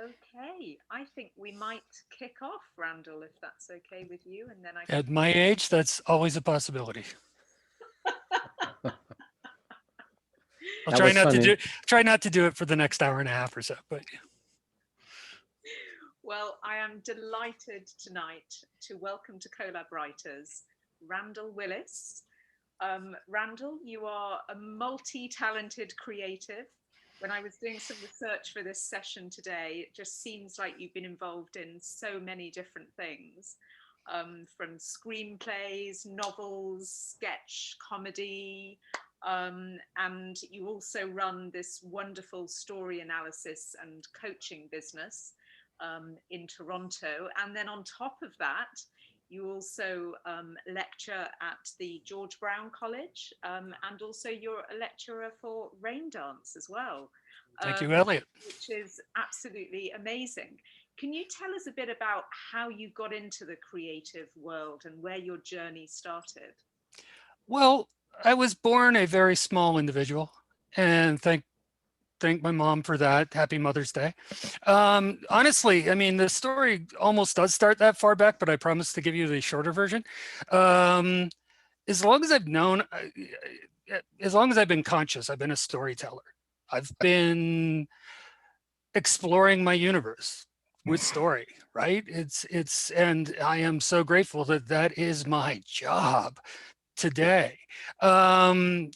Okay, I think we might kick off, Randall, if that's okay with you, and then I can. At my age, that's always a possibility. I'll That try was not to funny. do it for the next hour and a half or so. But Well, I am delighted tonight to welcome to Collab Writers Randall Willis. Randall, you are a multi talented creative. When I was doing some research for this session today, it just seems like you've been involved in so many different things, from screenplays, novels, sketch, comedy, and you also run this wonderful story analysis and coaching business in Toronto. And then on top of that, you also lecture at the George Brown College, and also you're a lecturer for rain dance as well, thank um, you, Elliot. which is absolutely amazing. Can you tell us a bit about how you got into the creative world and where your journey started? Well, I was born a very small individual, and thank my mom for that. Happy Mother's Day. Honestly, I mean, the story almost does start that far back, but I promise to give you the shorter version. Um, as long as I've known, as long as I've been conscious, I've been a storyteller. I've been exploring my universe with story, right? And I am so grateful that that is my job today. I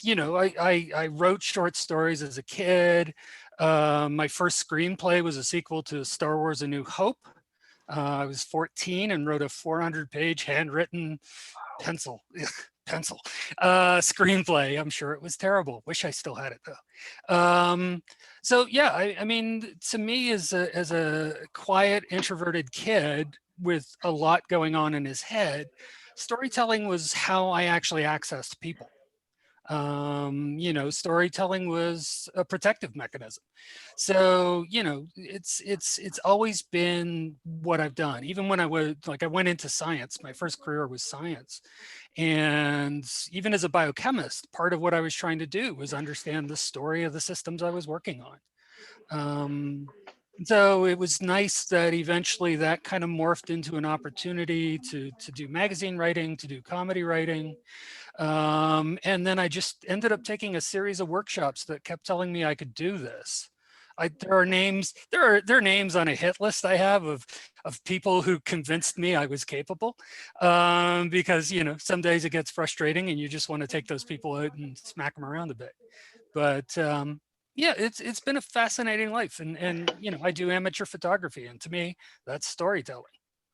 wrote short stories as a kid. My first screenplay was a sequel to Star Wars: A New Hope. I was 14 and wrote a 400-page handwritten pencil pencil screenplay. I'm sure it was terrible. Wish I still had it though. So yeah, I mean, to me, as a quiet, introverted kid with a lot going on in his head, storytelling was how I actually accessed people. Storytelling was a protective mechanism. So, it's always been what I've done. Even when I went into science, my first career was science. And even as a biochemist, part of what I was trying to do was understand the story of the systems I was working on. Um, so it was nice that eventually that kind of morphed into an opportunity to do magazine writing, to do comedy writing. And then I just ended up taking a series of workshops that kept telling me I could do this. There are names on a hit list I have of people who convinced me I was capable, because some days it gets frustrating and you just want to take those people out and smack them around a bit. But yeah, it's been a fascinating life, and I do amateur photography, and to me that's storytelling.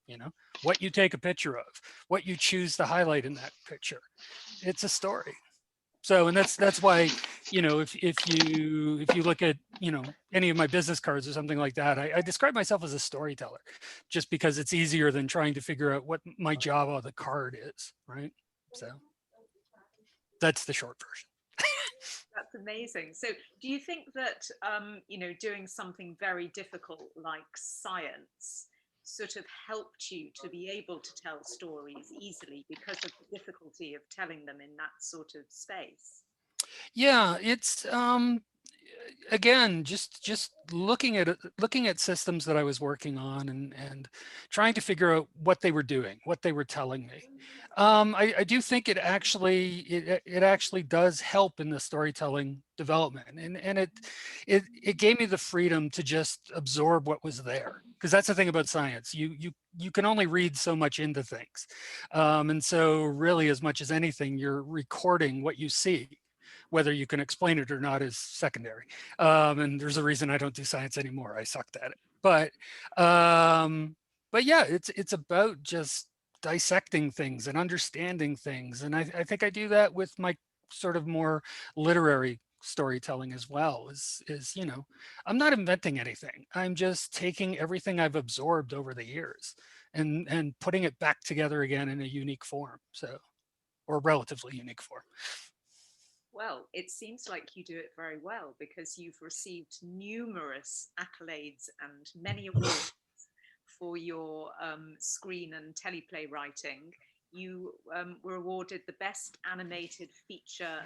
You know what you take a picture of, what you choose to highlight in that picture, it's a story. So, and that's why, if you look at any of my business cards or something like that, I describe myself as a storyteller, just because it's easier than trying to figure out what my job on the card is, right? So that's the short version. That's amazing. So, do you think that doing something very difficult like science sort of helped you to be able to tell stories easily because of the difficulty of telling them in that sort of space? Yeah, it's again, just looking at systems that I was working on, and trying to figure out what they were doing, what they were telling me. I do think it actually does help in the storytelling development, and it gave me the freedom to just absorb what was there, because that's the thing about science. You can only read so much into things, and so really, as much as anything, you're recording what you see. Whether you can explain it or not is secondary. And there's a reason I don't do science anymore. I sucked at it. Um, but yeah, it's about just dissecting things and understanding things. And I think I do that with my sort of more literary storytelling as well. I'm not inventing anything. I'm just taking everything I've absorbed over the years and putting it back together again in a unique form. So, or relatively unique form. Well, it seems like you do it very well because you've received numerous accolades and many awards for your screen and teleplay writing. You were awarded the Best Animated Feature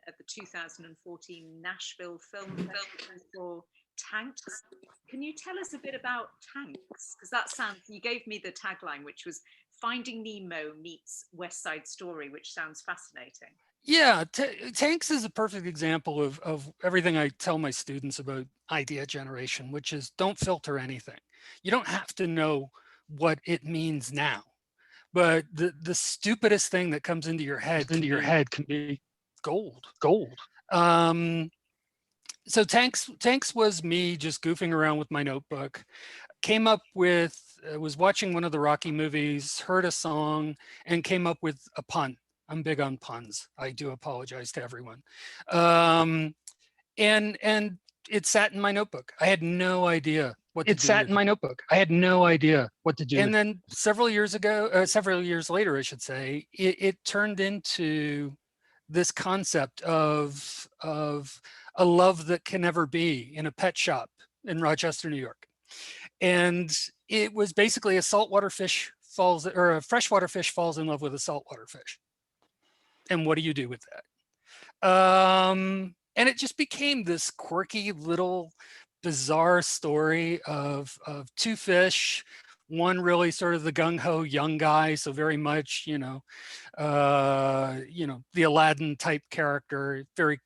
at the 2014 Nashville Film Festival for Tanks. Can you tell us a bit about Tanks? Because that sounds, you gave me the tagline, which was Finding Nemo meets West Side Story, which sounds fascinating. Yeah, Tanks is a perfect example of everything I tell my students about idea generation, which is don't filter anything. You don't have to know what it means now, but the stupidest thing that comes into your head can be gold. gold. So Tanks was me just goofing around with my notebook. Came up with was watching one of the Rocky movies, heard a song, and came up with a pun. I'm big on puns. I do apologize to everyone. And it sat in my notebook. I had no idea what to do. It sat in my notebook. I had no idea what to do. And then several years later, I should say, it turned into this concept of a love that can never be in a pet shop in Rochester, New York. And it was basically a freshwater fish falls in love with a saltwater fish. And what do you do with that? And it just became this quirky little bizarre story of two fish, one really sort of the gung-ho young guy, so very much, the Aladdin type character, very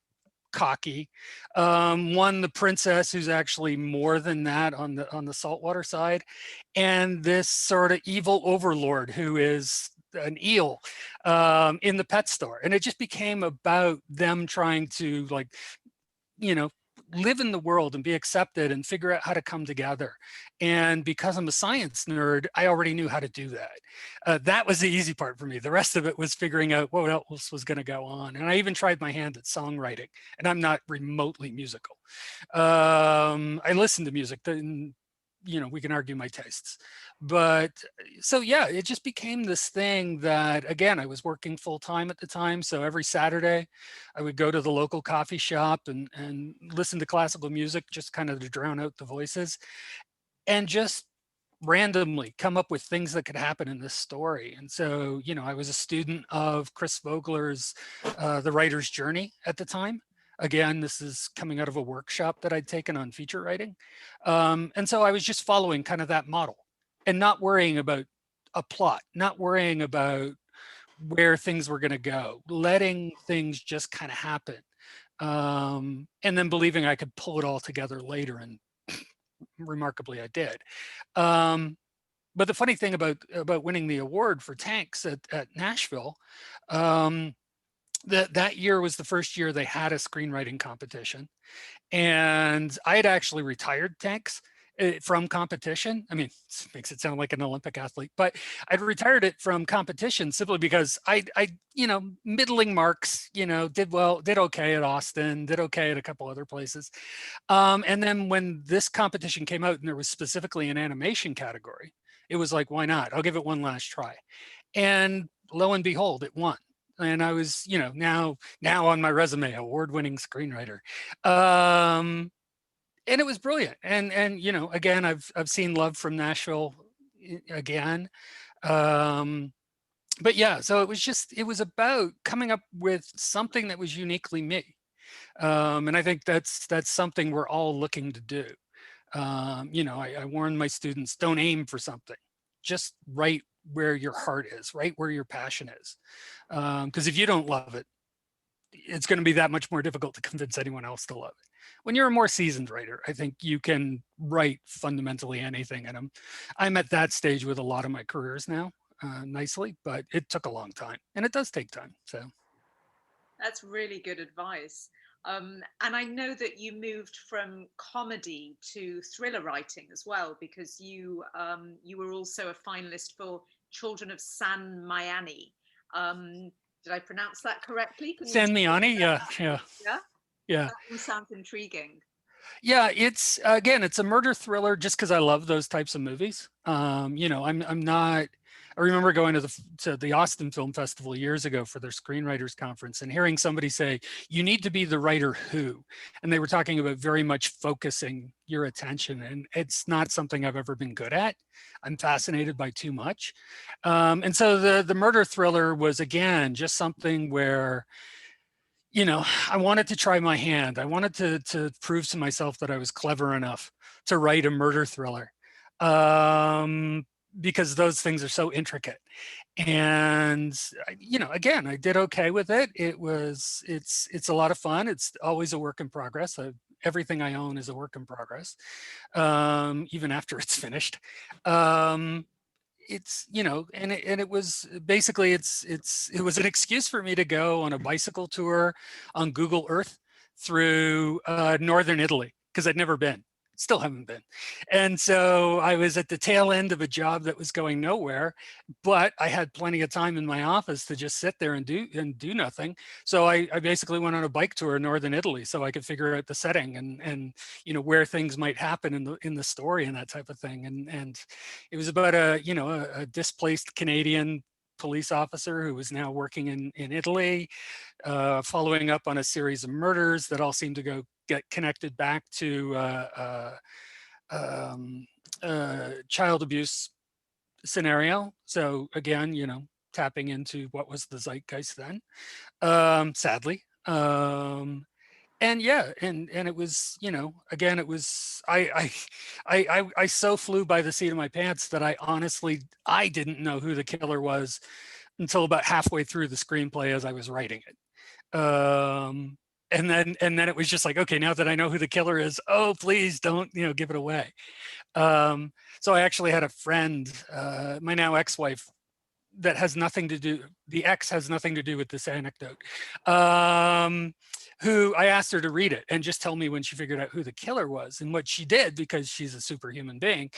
cocky. One, the princess, who's actually more than that on the saltwater side, and this sort of evil overlord who is an eel in the pet store. And it just became about them trying to live in the world and be accepted and figure out how to come together. And because I'm a science nerd, I already knew how to do that. That was the easy part for me. The rest of it was figuring out what else was going to go on. And I even tried my hand at songwriting, and I'm not remotely musical. I listen to music, and we can argue my tastes. But so yeah, it just became this thing that, again, I was working full time at the time. So every Saturday I would go to the local coffee shop and listen to classical music, just kind of to drown out the voices, and just randomly come up with things that could happen in this story. And so, I was a student of Chris Vogler's The Writer's Journey at the time. Again, this is coming out of a workshop that I'd taken on feature writing. And so I was just following kind of that model and not worrying about a plot, not worrying about where things were going to go, letting things just kind of happen. And then believing I could pull it all together later, and remarkably I did. But the funny thing about winning the award for Tanks at Nashville, that year was the first year they had a screenwriting competition. And I had actually retired Tanks from competition. I mean, it makes it sound like an Olympic athlete, but I'd retired it from competition simply because I middling marks, did okay at Austin, did okay at a couple other places. And then when this competition came out and there was specifically an animation category, it was like, why not? I'll give it one last try. And lo and behold, it won. And I was, now on my resume, award-winning screenwriter. And it was brilliant. And again, I've seen Love from Nashville again. But yeah, so it was about coming up with something that was uniquely me. And I think that's something we're all looking to do. I warn my students, don't aim for something, just write where your heart is, right where your passion is. Because if you don't love it, it's going to be that much more difficult to convince anyone else to love it. When you're a more seasoned writer, I think you can write fundamentally anything. And I'm at that stage with a lot of my careers now, nicely, but it took a long time, and it does take time. So that's really good advice. And I know that you moved from comedy to thriller writing as well, because you were also a finalist for Children of San Miami. Did I pronounce that correctly? San Miami, yeah. That one sounds intriguing. Yeah, it's a murder thriller just because I love those types of movies. I'm not. I remember going to the Austin Film Festival years ago for their screenwriters conference and hearing somebody say, "You need to be the writer who," and they were talking about very much focusing your attention, and it's not something I've ever been good at. I'm fascinated by too much, and so the murder thriller was again just something where you know, I wanted to try my hand. I wanted to prove to myself that I was clever enough to write a murder thriller, um, because those things are so intricate. And you know, again, I did okay with it. It's a lot of fun. It's always a work in progress. Everything I own is a work in progress, even after it's finished. It's, you know, and it was basically, it was an excuse for me to go on a bicycle tour on Google Earth through northern Italy, because I'd never been, still haven't been. And so I was at the tail end of a job that was going nowhere, but I had plenty of time in my office to just sit there and do nothing. So I basically went on a bike tour in northern Italy so I could figure out the setting and you know, where things might happen in the story and that type of thing. And it was about a, you know, a displaced Canadian police officer who was now working in Italy, following up on a series of murders that all seemed to get connected back to child abuse scenario. So again, you know, tapping into what was the zeitgeist then, sadly. And yeah, and it was, you know, again, it was, I so flew by the seat of my pants that I didn't know who the killer was until about halfway through the screenplay as I was writing it. And then it was just like, okay, now that I know who the killer is, oh, please don't, you know, give it away. So I actually had a friend, my now ex-wife, that has nothing to do, the ex has nothing to do with this anecdote, who I asked her to read it and just tell me when she figured out who the killer was. And what she did, because she's a superhuman being,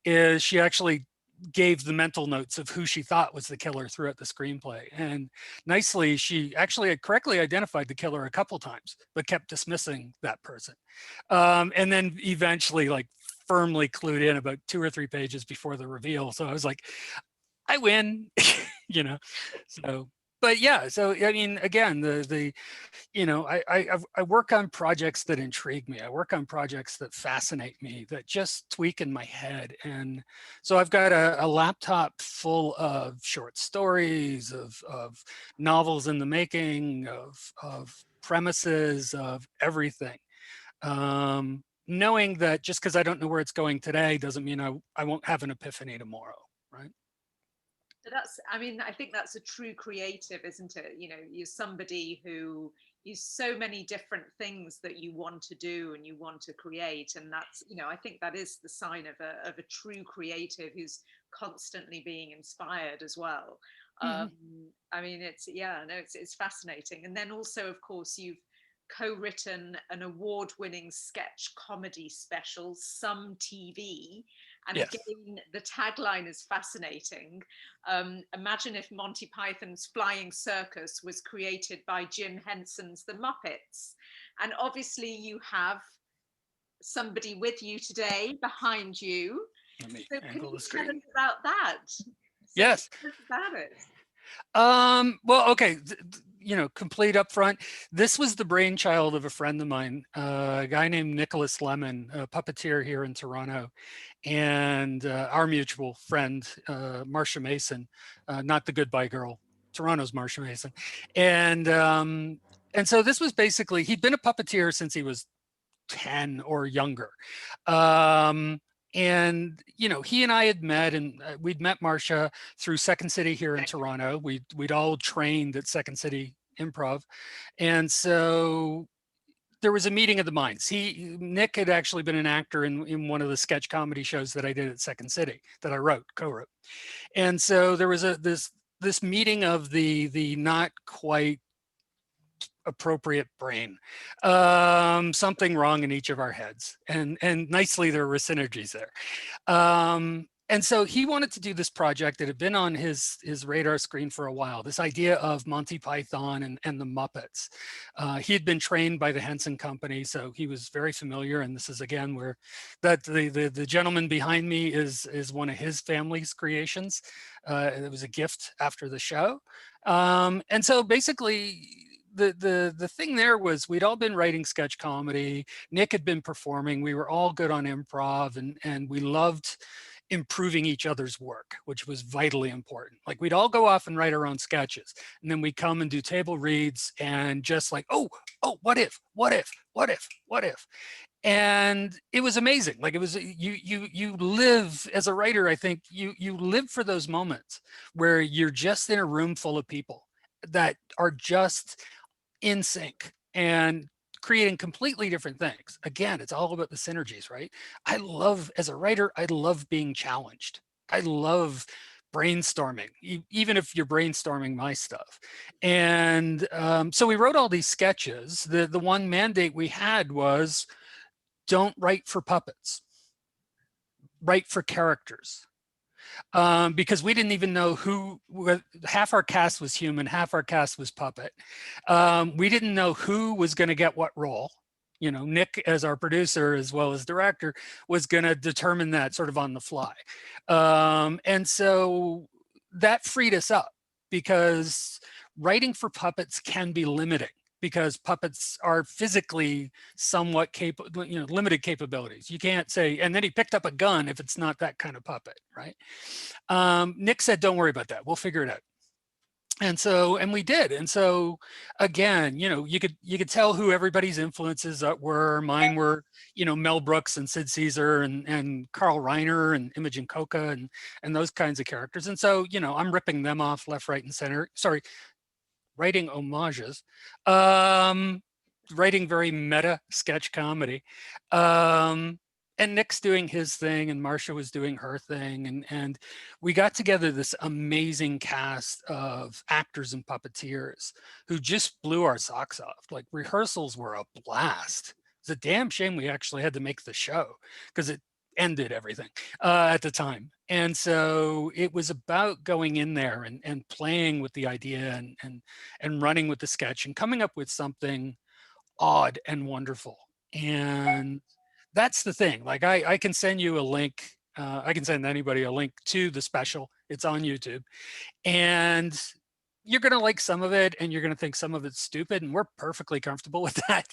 is she actually gave the mental notes of who she thought was the killer throughout the screenplay. And nicely, she actually correctly identified the killer a couple times, but kept dismissing that person. And then eventually, like, firmly clued in about 2 or 3 pages before the reveal. So I was like, I win, you know. So, but yeah, so I mean, again, the you know, I work on projects that intrigue me. I work on projects that fascinate me, that just tweak in my head. And so I've got a laptop full of short stories, of novels in the making, of premises, of everything. Knowing that just because I don't know where it's going today doesn't mean I won't have an epiphany tomorrow, right? That's, I mean, I think that's a true creative, isn't it? You know, you're somebody who, you so many different things that you want to do and you want to create. And that's, you know, I think that is the sign of a true creative who's constantly being inspired as well. Mhm. I mean, it's, yeah, no, it's fascinating. And then also, of course, you've co-written an award-winning sketch comedy special, Some TV. And Yes. again, the tagline is fascinating. Imagine if Monty Python's Flying Circus was created by Jim Henson's The Muppets. And obviously you have somebody with you today behind you. Let me So can angle you the tell screen. us about that? So Yes. tell us about it. Well, okay. You know, complete up front. This was the brainchild of a friend of mine, a guy named Nicholas Lemon, a puppeteer here in Toronto, and our mutual friend, Marcia Mason, not the Goodbye Girl, Toronto's Marcia Mason. And so this was basically, he'd been a puppeteer since he was 10 or younger. Um, and you know, he and I had met, and we'd met Marcia through Second City here in Toronto. We'd all trained at Second City Improv, and so there was a meeting of the minds. Nick had actually been an actor in one of the sketch comedy shows that I did at Second City that I co-wrote, and so there was this meeting of the not quite appropriate brain, something wrong in each of our heads, and nicely there were synergies there. And so he wanted to do this project that had been on his radar screen for a while, this idea of Monty Python and the Muppets. He had been trained by the Henson Company, so he was very familiar. And this is again where that the gentleman behind me is one of his family's creations. It was a gift after the show. And so basically the thing there was we'd all been writing sketch comedy. Nick had been performing. We were all good on improv, and we loved improving each other's work, which was vitally important. Like we'd all go off and write our own sketches, and then we come and do table reads and just like, oh, what if, what if, what if, what if? And it was amazing. Like it was, you live as a writer, I think you live for those moments where you're just in a room full of people that are just in sync and creating completely different things. Again, it's all about the synergies, right? I love, as a writer, I love being challenged. I love brainstorming, even if you're brainstorming my stuff. And so we wrote all these sketches. The one mandate we had was, don't write for puppets, write for characters. Because we didn't even know who, half our cast was human, half our cast was puppet. We didn't know who was going to get what role. You know, Nick, as our producer as well as director, was going to determine that sort of on the fly. And so that freed us up, because writing for puppets can be limiting, because puppets are physically somewhat capable, you know, limited capabilities. You can't say, and then he picked up a gun, if it's not that kind of puppet, right? Nick said, don't worry about that, we'll figure it out. And so, and we did. And so again, you know, you could tell who everybody's influences were. Mine were, you know, Mel Brooks and Sid Caesar and Carl Reiner and Imogen Coca and those kinds of characters. And so, you know, I'm ripping them off left, right, and center. Sorry, writing homages, writing very meta sketch comedy. And Nick's doing his thing and Marcia was doing her thing. And we got together this amazing cast of actors and puppeteers who just blew our socks off. Like rehearsals were a blast. It's a damn shame we actually had to make the show, because it ended everything at the time. And so it was about going in there and playing with the idea and running with the sketch and coming up with something odd and wonderful. And that's the thing. Like I can send you a link. I can send anybody a link to the special. It's on YouTube. And you're going to like some of it and you're going to think some of it's stupid. And we're perfectly comfortable with that.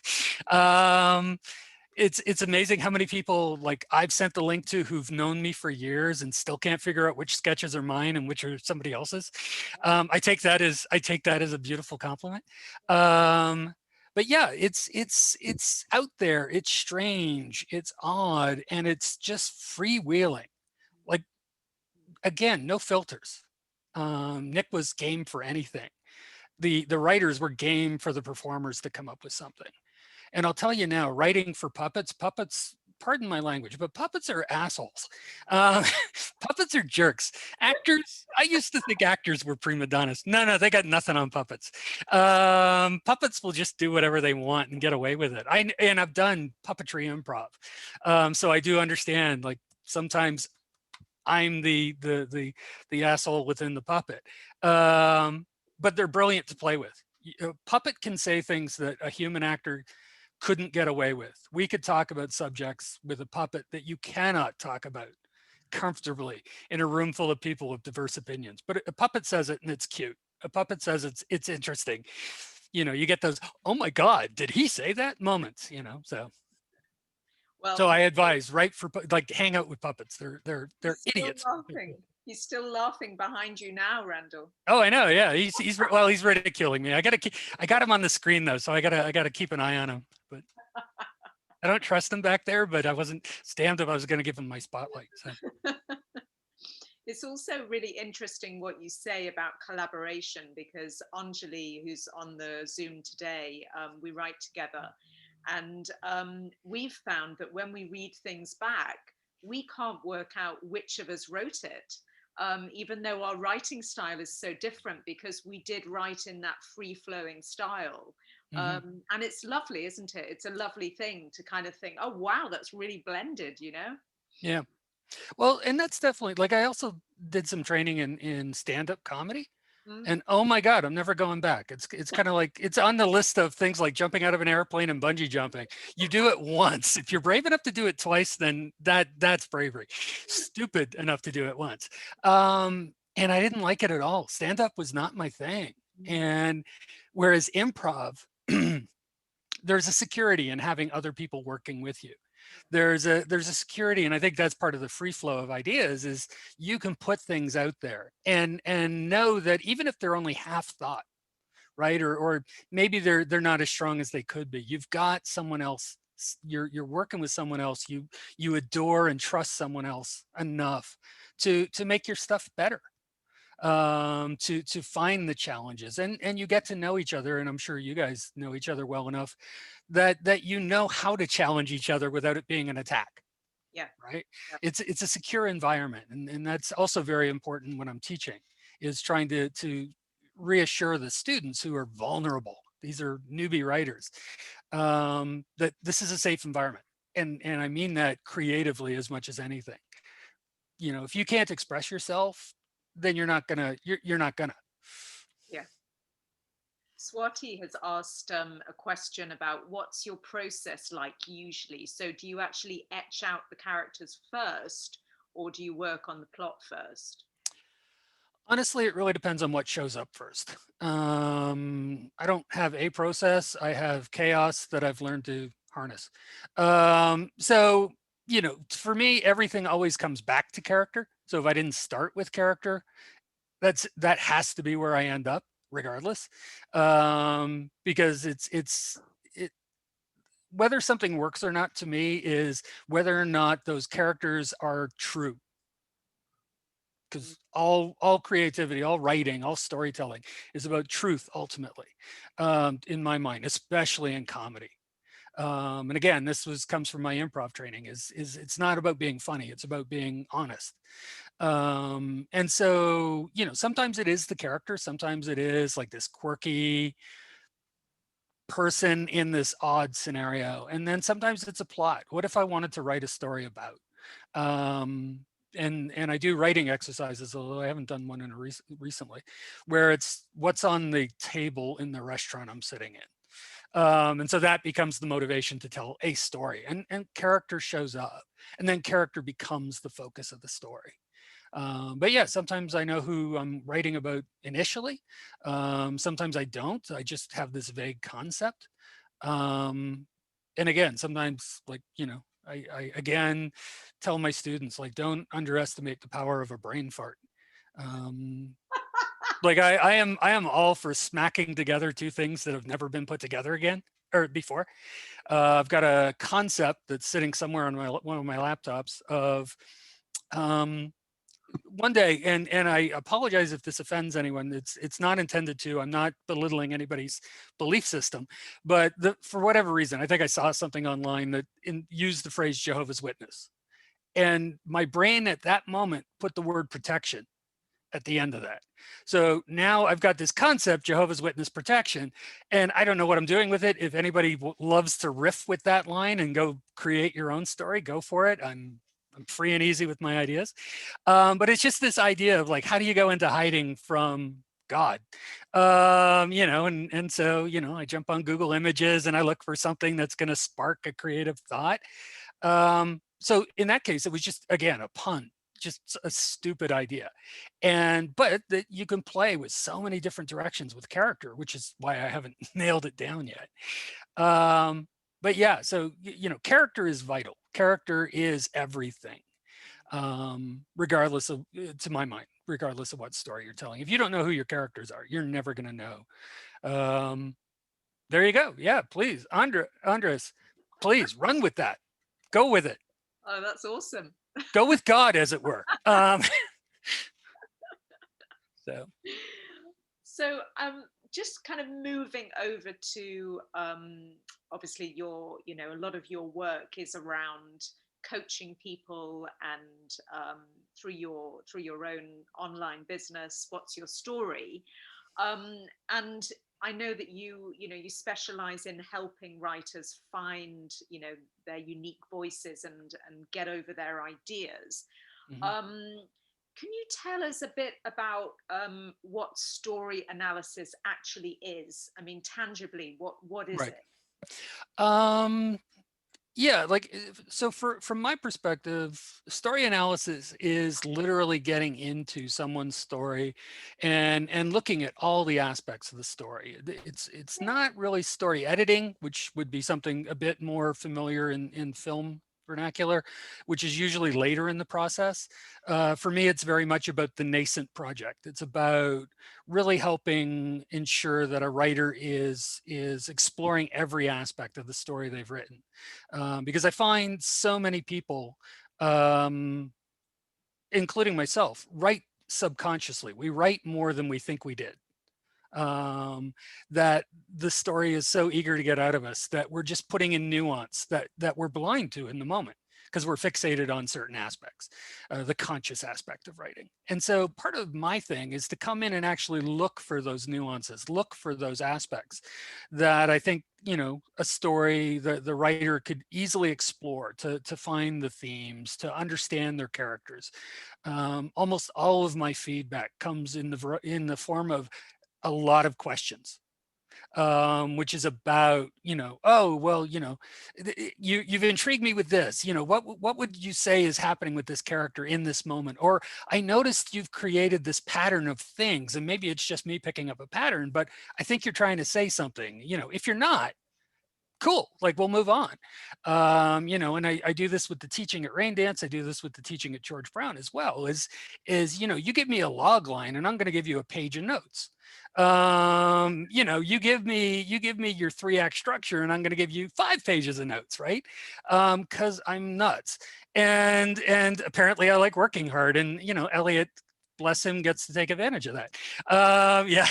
It's amazing how many people, like, I've sent the link to, who've known me for years and still can't figure out which sketches are mine and which are somebody else's. I take that as a beautiful compliment. But yeah, it's out there, it's strange, it's odd, and it's just freewheeling. Like, again, no filters. Nick was game for anything. The writers were game for the performers to come up with something. And I'll tell you now, writing for puppets, pardon my language, but puppets are assholes. Puppets are jerks. Actors, I used to think actors were prima donnas. No, they got nothing on puppets. Puppets will just do whatever they want and get away with it. And I've done puppetry improv. So I do understand, like, sometimes I'm the asshole within the puppet. But they're brilliant to play with. A puppet can say things that a human actor couldn't get away with. We could talk about subjects with a puppet that you cannot talk about comfortably in a room full of people with diverse opinions. But a puppet says it and it's cute. A puppet says it's interesting. You know, you get those, oh my God, did he say that moments, you know, so. Well, so I advise, right, for like, hang out with puppets. They're idiots. Laughing. He's still laughing behind you now, Randall. Oh, I know. Yeah, he's ridiculing me. I got him on the screen though, so I gotta keep an eye on him. But I don't trust him back there. But I wasn't stamped if I was gonna give him my spotlight. So. It's also really interesting what you say about collaboration, because Anjali, who's on the Zoom today, we write together, and we've found that when we read things back, we can't work out which of us wrote it. Even though our writing style is so different, because we did write in that free-flowing style. And it's lovely, isn't it? It's a lovely thing to kind of think, oh, wow, that's really blended, you know? Yeah. Well, and that's definitely, like, I also did some training in stand-up comedy. And oh my God, I'm never going back. It's kind of like, it's on the list of things like jumping out of an airplane and bungee jumping. You do it once. If you're brave enough to do it twice, then that's bravery. Stupid enough to do it once. And I didn't like it at all. Stand-up was not my thing. And whereas improv, there's a security in having other people working with you. there's a security, and I think that's part of the free flow of ideas is you can put things out there and know that even if they're only half thought, right, or maybe they're not as strong as they could be, you've got someone else, you're working with someone else, you adore and trust someone else enough to make your stuff better, to find the challenges, and you get to know each other, and I'm sure you guys know each other well enough that you know how to challenge each other without it being an attack. Yeah. Right. Yeah. It's a secure environment, and that's also very important when I'm teaching, is trying to reassure the students who are vulnerable, these are newbie writers, that this is a safe environment, and I mean that creatively as much as anything. If you can't express yourself, then you're not gonna. Yeah. Swati has asked a question about what's your process like usually? So do you actually etch out the characters first, or do you work on the plot first? Honestly, it really depends on what shows up first. I don't have a process. I have chaos that I've learned to harness. So, for me, everything always comes back to character. So if I didn't start with character, that has to be where I end up, regardless, because it whether something works or not to me is whether or not those characters are true, because all creativity, all writing, all storytelling is about truth ultimately, in my mind, especially in comedy. And again, comes from my improv training. Is it's not about being funny; it's about being honest. And so, sometimes it is the character, sometimes it is like this quirky person in this odd scenario, and then sometimes it's a plot. What if I wanted to write a story about? Um, and I do writing exercises, although I haven't done one recently, where it's what's on the table in the restaurant I'm sitting in. And so that becomes the motivation to tell a story, and character shows up, and then character becomes the focus of the story. But yeah, sometimes I know who I'm writing about initially. Sometimes I don't. I just have this vague concept. Um, and again, sometimes, like, I again tell my students, like, don't underestimate the power of a brain fart. Um, like I am all for smacking together two things that have never been put together again or before. I've got a concept that's sitting somewhere on one of my laptops of, um, one day, and I apologize if this offends anyone. It's not intended to. I'm not belittling anybody's belief system, but for whatever reason, I think I saw something online that used the phrase Jehovah's Witness, and my brain at that moment put the word protection at the end of that. So now I've got this concept, Jehovah's Witness protection, and I don't know what I'm doing with it. If anybody loves to riff with that line and go create your own story, go for it. I'm free and easy with my ideas. But it's just this idea of, like, how do you go into hiding from God? And so, I jump on Google Images and I look for something that's going to spark a creative thought. So in that case, it was just, again, a pun, just a stupid idea. But that you can play with so many different directions with character, which is why I haven't nailed it down yet. But yeah, so, character is vital. Character is everything. Regardless of, to my mind, regardless of what story you're telling. If you don't know who your characters are, you're never going to know. There you go. Yeah, please, Andres, please run with that. Go with it. Oh, that's awesome. Go with God, as it were. So Just kind of moving over to obviously a lot of your work is around coaching people, and through your own online business, What's Your Story? And I know that you specialize in helping writers find their unique voices and get over their ideas. mhm. Can you tell us a bit about what story analysis actually is? I mean, tangibly, what is Right. it? Um, yeah, like, so from my perspective, story analysis is literally getting into someone's story and looking at all the aspects of the story. It's not really story editing, which would be something a bit more familiar in film vernacular, which is usually later in the process. For me, it's very much about the nascent project. It's about really helping ensure that a writer is exploring every aspect of the story they've written, because I find so many people, including myself, write subconsciously. We write more than we think we did. That the story is so eager to get out of us that we're just putting in nuance that we're blind to in the moment because we're fixated on certain aspects, the conscious aspect of writing. And so part of my thing is to come in and actually look for those nuances, look for those aspects that I think, you know, a story, the writer could easily explore to find the themes, to understand their characters. Almost all of my feedback comes in the form of a lot of questions, which is about, you know, oh, well, you know, you've intrigued me with this, you know, what would you say is happening with this character in this moment? Or I noticed you've created this pattern of things, and maybe it's just me picking up a pattern, but I think you're trying to say something. You know, if you're not, cool, like we'll move on. You know, and I do this with the teaching at Rain Dance. I do this with the teaching at George Brown as well, is, you know, you give me a log line and I'm going to give you a page of notes. You know, you give me your 3-act structure and I'm going to give you 5 pages of notes, right? Because I'm nuts. And apparently I like working hard, and, you know, Elliot, bless him, gets to take advantage of that. Yeah,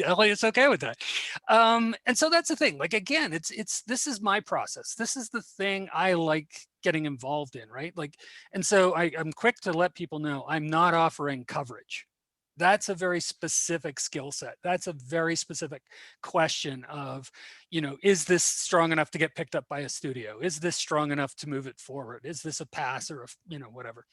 Elliot's okay with that. And so that's the thing. Like, again, this is my process. This is the thing I like getting involved in, right? Like, and so I'm quick to let people know I'm not offering coverage. That's a very specific skill set. That's a very specific question of, you know, is this strong enough to get picked up by a studio? Is this strong enough to move it forward? Is this a pass or a, you know, whatever?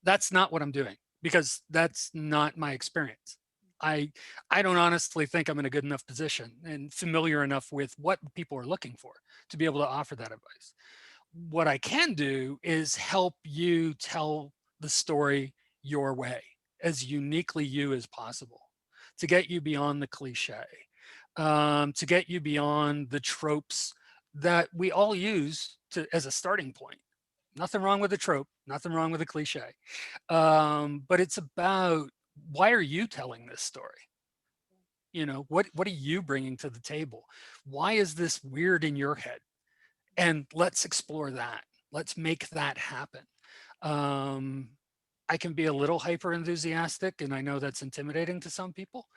That's not what I'm doing, because that's not my experience. I don't honestly think I'm in a good enough position and familiar enough with what people are looking for to be able to offer that advice. What I can do is help you tell the story your way, as uniquely you as possible, to get you beyond the cliche, to get you beyond the tropes that we all use as a starting point. Nothing wrong with a trope, nothing wrong with a cliche. But it's about, why are you telling this story? You know, what are you bringing to the table? Why is this weird in your head? And let's explore that. Let's make that happen. I can be a little hyper enthusiastic, and I know that's intimidating to some people.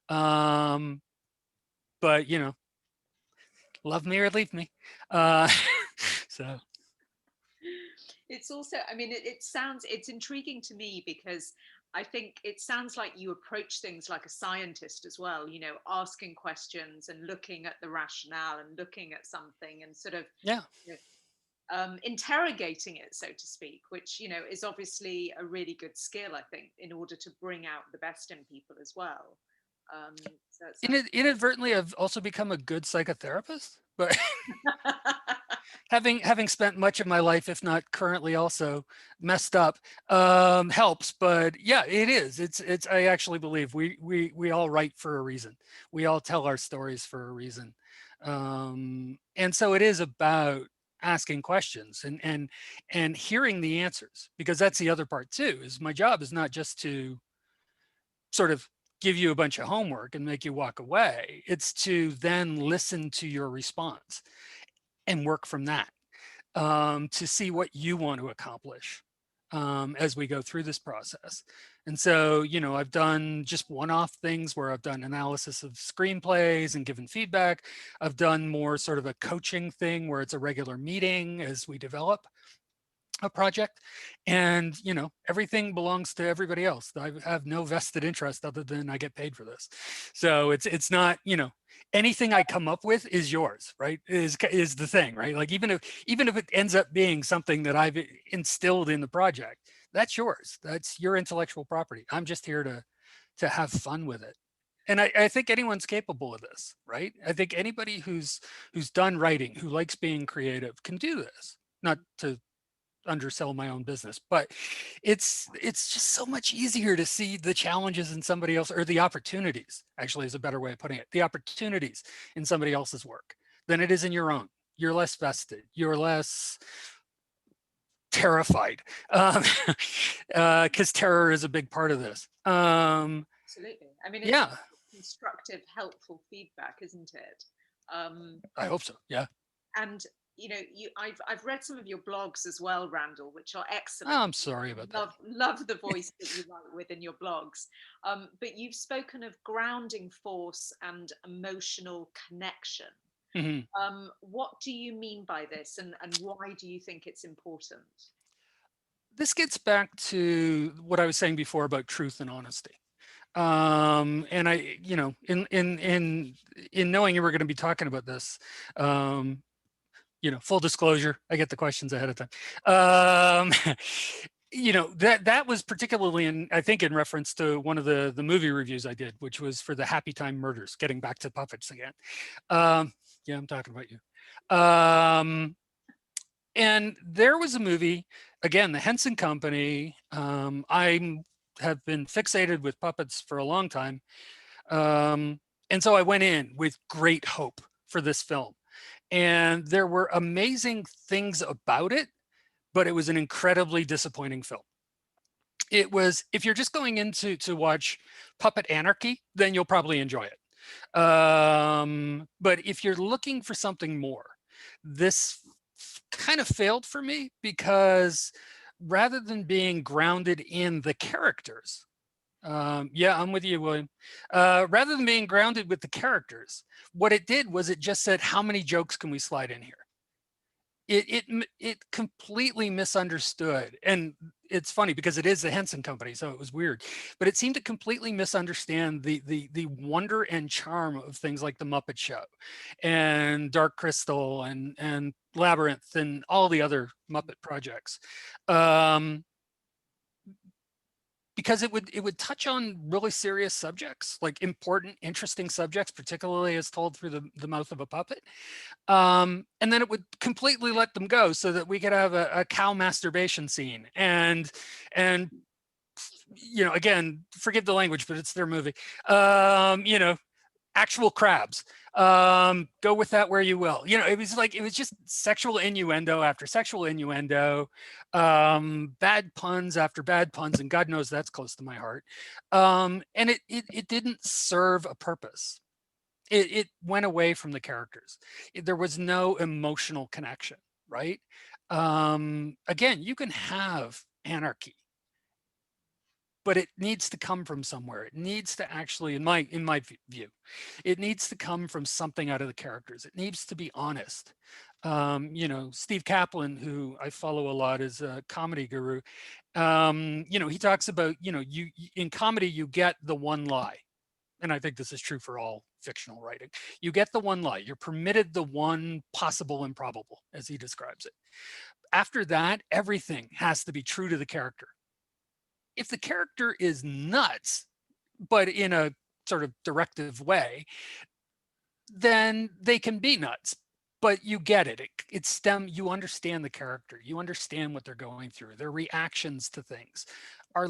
But, you know, love me or leave me. So. It's also, I mean, it sounds, it's intriguing to me because I think it sounds like you approach things like a scientist as well, you know, asking questions and looking at the rationale and looking at something and sort of, Yeah. you know, interrogating it, so to speak, which, you know, is obviously a really good skill, I think, in order to bring out the best in people as well. So Inadvertently, I've also become a good psychotherapist, but having spent much of my life, if not currently also messed up, helps. But yeah, it is. It's. I actually believe we all write for a reason. We all tell our stories for a reason, and so it is about asking questions and hearing the answers, because that's the other part too. Is my job is not just to sort of give you a bunch of homework and make you walk away. It's to then listen to your response and work from that, to see what you want to accomplish as we go through this process. And so, you know, I've done just one-off things where I've done analysis of screenplays and given feedback. I've done more sort of a coaching thing where it's a regular meeting as we develop a project. And, you know, everything belongs to everybody else. I have no vested interest other than I get paid for this. So it's not, you know, anything I come up with is yours, right? Is the thing, right? Like even if it ends up being something that I've instilled in the project, that's yours. That's your intellectual property. I'm just here to have fun with it. And I think anyone's capable of this, right? I think anybody who's done writing, who likes being creative, can do this. Not to undersell my own business, but it's just so much easier to see the challenges in somebody else, or the opportunities, actually, is a better way of putting it, the opportunities in somebody else's work than it is in your own. You're less vested, you're less terrified, because terror is a big part of this. Absolutely. I mean, it's Yeah, constructive, helpful feedback, isn't it? I hope so. Yeah. And I've read some of your blogs as well, Randall, which are excellent. Oh, I'm sorry about that. Love the voice that you write with in your blogs. But you've spoken of grounding force and emotional connection. What do you mean by this, and why do you think it's important? This gets back to what I was saying before about truth and honesty. And I, in knowing you were going to be talking about this, full disclosure, I get the questions ahead of time. That was particularly I think in reference to one of the movie reviews I did, which was for the Happy Time Murders, getting back to puppets again. Yeah, I'm talking about you. And there was a movie, again, the Henson Company. I have been fixated with puppets for a long time. And so I went in with great hope for this film. And there were amazing things about it, but it was an incredibly disappointing film. It was, if you're just going in to watch Puppet Anarchy, then you'll probably enjoy it. But if you're looking for something more, this kind of failed for me, because rather than being grounded in the characters, yeah, I'm with you, William. Rather than being grounded with the characters, what it did was it just said, how many jokes can we slide in here? It completely misunderstood. And it's funny because it is the Henson Company, so it was weird, but it seemed to completely misunderstand the wonder and charm of things like the Muppet Show and Dark Crystal and Labyrinth and all the other Muppet projects. Because it would touch on really serious subjects, like important, interesting subjects, particularly as told through the mouth of a puppet. And then it would completely let them go so that we could have a cow masturbation scene. And again, forgive the language, but it's their movie. Actual crabs. Go with that where you will. It was just sexual innuendo after sexual innuendo, bad puns after bad puns, and God knows that's close to my heart. And it didn't serve a purpose. It went away from the characters. There was no emotional connection, right? Again, you can have anarchy, but it needs to come from somewhere. It needs to actually, in my view, it needs to come from something out of the characters. It needs to be honest. Steve Kaplan, who I follow a lot, is a comedy guru. He talks about, you in comedy, you get the one lie. And I think this is true for all fictional writing. You get the one lie. You're permitted the one possible improbable, as he describes it. After that, everything has to be true to the character. If the character is nuts, but in a sort of directive way, then they can be nuts. But you get it. You understand the character. You understand what they're going through. Their reactions to things are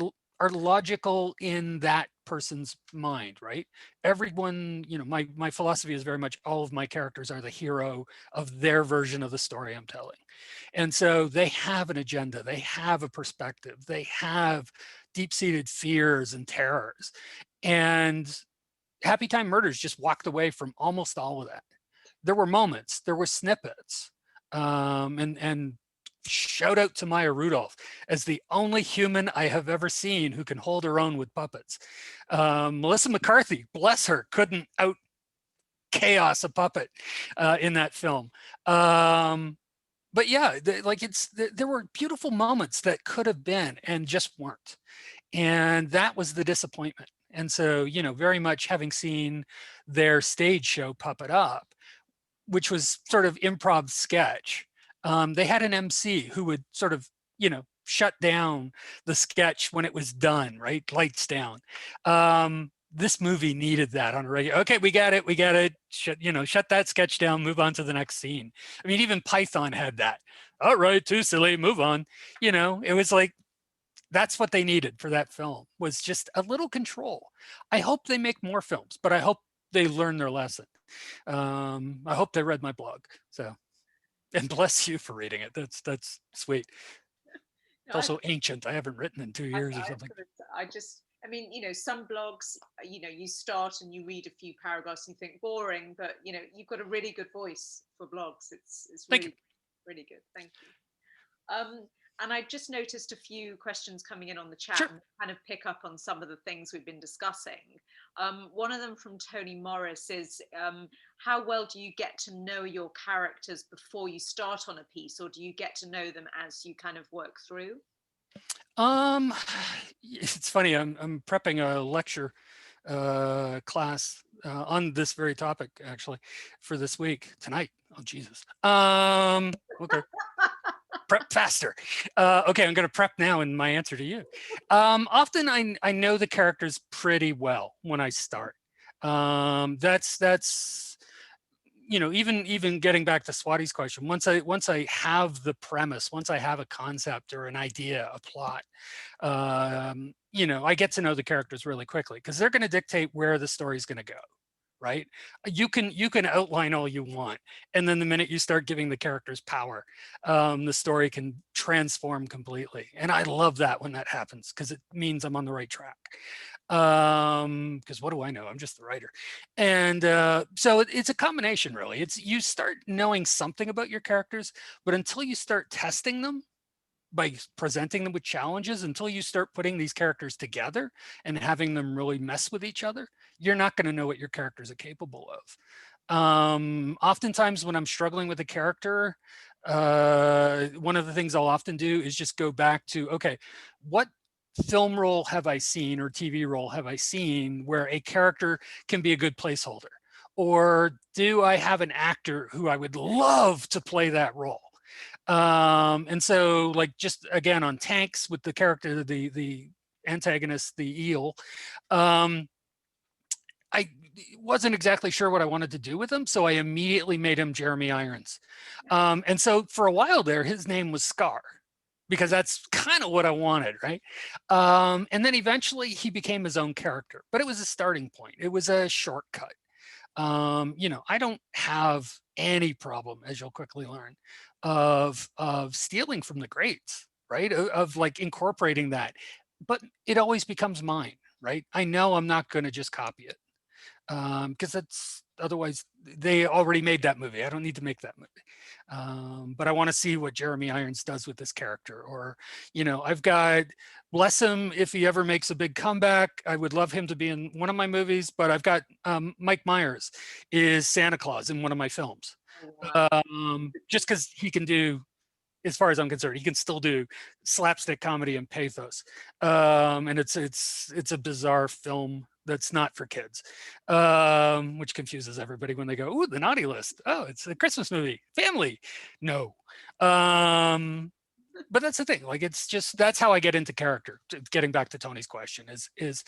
logical in that person's mind, right? Everyone, my philosophy is very much all of my characters are the hero of their version of the story I'm telling. And so they have an agenda, they have a perspective, they have deep-seated fears and terrors. And Happy Time Murders just walked away from almost all of that. There were moments, there were snippets, and shout out to Maya Rudolph as the only human I have ever seen who can hold her own with puppets. Melissa McCarthy, bless her, couldn't out chaos a puppet in that film. But yeah, there were beautiful moments that could have been and just weren't. And that was the disappointment. And so, very much having seen their stage show Puppet Up, which was sort of improv sketch, they had an MC who would sort of, shut down the sketch when it was done, right? Lights down. This movie needed that on a regular. Okay, we got it. Shut that sketch down, move on to the next scene. I mean, even Python had that. All right, too silly, move on. It was like, that's what they needed for that film, was just a little control. I hope they make more films, but I hope they learn their lesson. I hope they read my blog. So, and bless you for reading it. That's sweet. It's also ancient. I haven't written in 2 years or something. I mean, some blogs, you start and you read a few paragraphs and you think boring, but you've got a really good voice for blogs. It's really, really good. Thank you. And I just noticed a few questions coming in on the chat, Sure. and kind of pick up on some of the things we've been discussing. One of them from Tony Morris is, how well do you get to know your characters before you start on a piece, or do you get to know them as you kind of work through? It's funny. I'm prepping a lecture class on this very topic, actually, for this week tonight. Oh Jesus. Okay. Prep faster. Okay, I'm going to prep now in my answer to you. Often I know the characters pretty well when I start. That's even getting back to Swati's question. Once I have the premise, once I have a concept or an idea, a plot, I get to know the characters really quickly because they're going to dictate where the story's going to go. Right? You can outline all you want, and then the minute you start giving the characters power, the story can transform completely. And I love that when that happens because it means I'm on the right track. Because what do I know? I'm just the writer. And so it's a combination, really. It's you start knowing something about your characters, but until you start testing them by presenting them with challenges, until you start putting these characters together and having them really mess with each other, you're not going to know what your characters are capable of. Oftentimes when I'm struggling with a character, one of the things I'll often do is just go back to, okay, what film role have I seen or TV role have I seen where a character can be a good placeholder? Or do I have an actor who I would love to play that role? And so, like, just again on Tanks with the character, the antagonist, the eel, I wasn't exactly sure what I wanted to do with him, so I immediately made him Jeremy Irons. And so for a while there, his name was Scar, because that's kind of what I wanted, right? And then eventually he became his own character, but it was a starting point. It was a shortcut. I don't have any problem, as you'll quickly learn, of stealing from the greats, right? Of like incorporating that, but it always becomes mine, right? I know I'm not going to just copy it, because that's otherwise they already made that movie. I don't need to make that movie. But I want to see what Jeremy Irons does with this character. Or, I've got, bless him if he ever makes a big comeback. I would love him to be in one of my movies, but I've got Mike Myers is Santa Claus in one of my films. Just because he can do, as far as I'm concerned, he can still do slapstick comedy and pathos. And it's a bizarre film that's not for kids, which confuses everybody when they go, "Ooh, the naughty list. Oh, it's a Christmas movie. Family." No. But that's the thing. Like, it's just, that's how I get into character. Getting back to Tony's question is,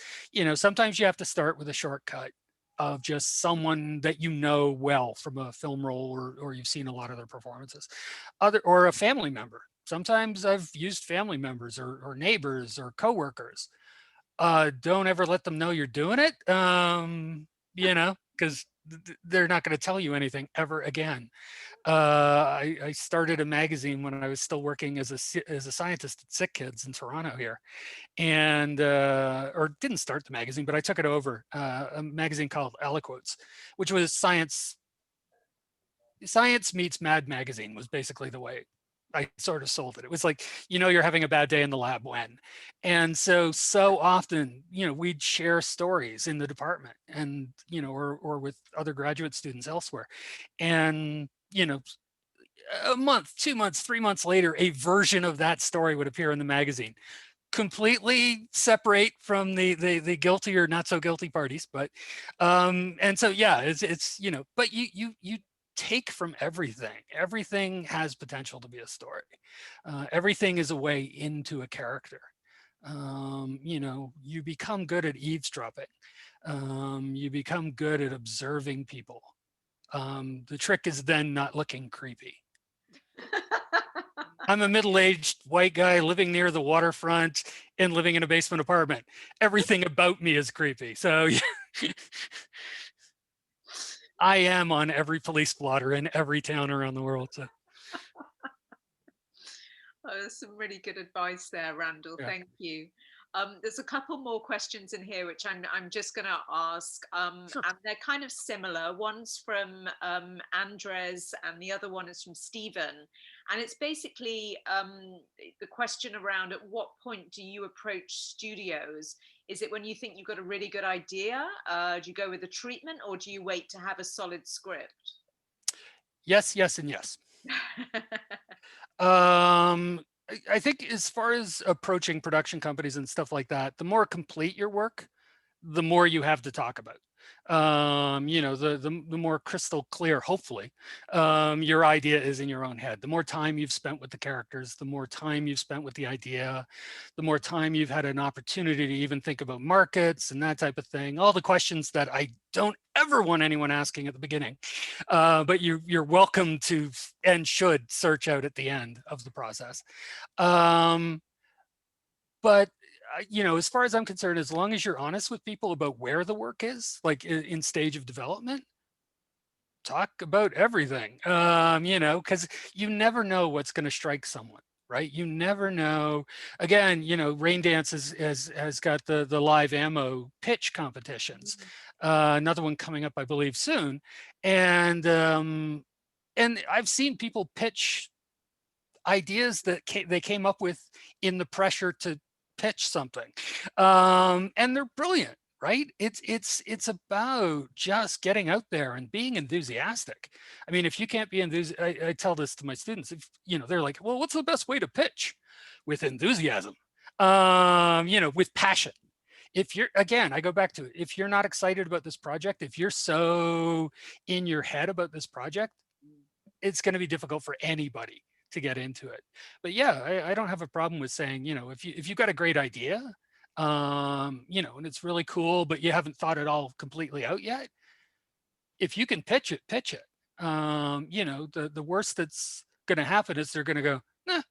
sometimes you have to start with a shortcut of just someone that you know well from a film role, or you've seen a lot of their performances, or a family member. Sometimes I've used family members or neighbors or coworkers. Don't ever let them know you're doing it, because they're not going to tell you anything ever again. I started a magazine when I was still working as a scientist at Sick Kids in Toronto here, and or didn't start the magazine, but I took it over, a magazine called Aliquotes, which was science meets Mad Magazine, was basically the way I sort of sold it. It was like, you're having a bad day in the lab when. And so often, we'd share stories in the department, and, or with other graduate students elsewhere. And, a month, 2 months, 3 months later, a version of that story would appear in the magazine, completely separate from the guilty or not so guilty parties. But and so, yeah, it's but you take from everything. Everything has potential to be a story. Everything is a way into a character. You become good at eavesdropping. You become good at observing people. The trick is then not looking creepy. I'm a middle-aged white guy living near the waterfront and living in a basement apartment. Everything about me is creepy. So I am on every police blotter in every town around the world. So. Oh, there's some really good advice there, Randall. Yeah. Thank you. There's a couple more questions in here which I'm just going to ask, Sure. and they're kind of similar. One's from Andres, and the other one is from Stephen. And it's basically the question around, at what point do you approach studios? Is it when you think you've got a really good idea? Do you go with a treatment, or do you wait to have a solid script? Yes, yes, and yes. I think as far as approaching production companies and stuff like that, the more complete your work, the more you have to talk about. You know, the more crystal clear, hopefully, your idea is in your own head. The more time you've spent with the characters, the more time you've spent with the idea, the more time you've had an opportunity to even think about markets and that type of thing. All the questions that I don't ever want anyone asking at the beginning, but you're welcome to and should search out at the end of the process. But you know, as far as I'm concerned, as long as you're honest with people about where the work is, like in stage of development, talk about everything. You know, because you never know what's going to strike someone, right? You never know. Again, you know, Rain Dance has got the live ammo pitch competitions. Another one coming up, I believe, soon, and I've seen people pitch ideas that they came up with in the pressure to pitch something, and they're brilliant, right? It's about just getting out there and being enthusiastic. I mean, if you can't be enthusiastic, I tell this to my students, if you know, they're like, well, what's the best way to pitch? With enthusiasm, you know, with passion. If you're, again, I go back to it, if you're not excited about this project, if you're so in your head about this project, it's going to be difficult for anybody to get into it. But yeah, I don't have a problem with saying, you know, if you've got a great idea, you know, and it's really cool, but you haven't thought it all completely out yet, if you can pitch it, pitch it. You know, the worst that's going to happen is they're going to go, nah,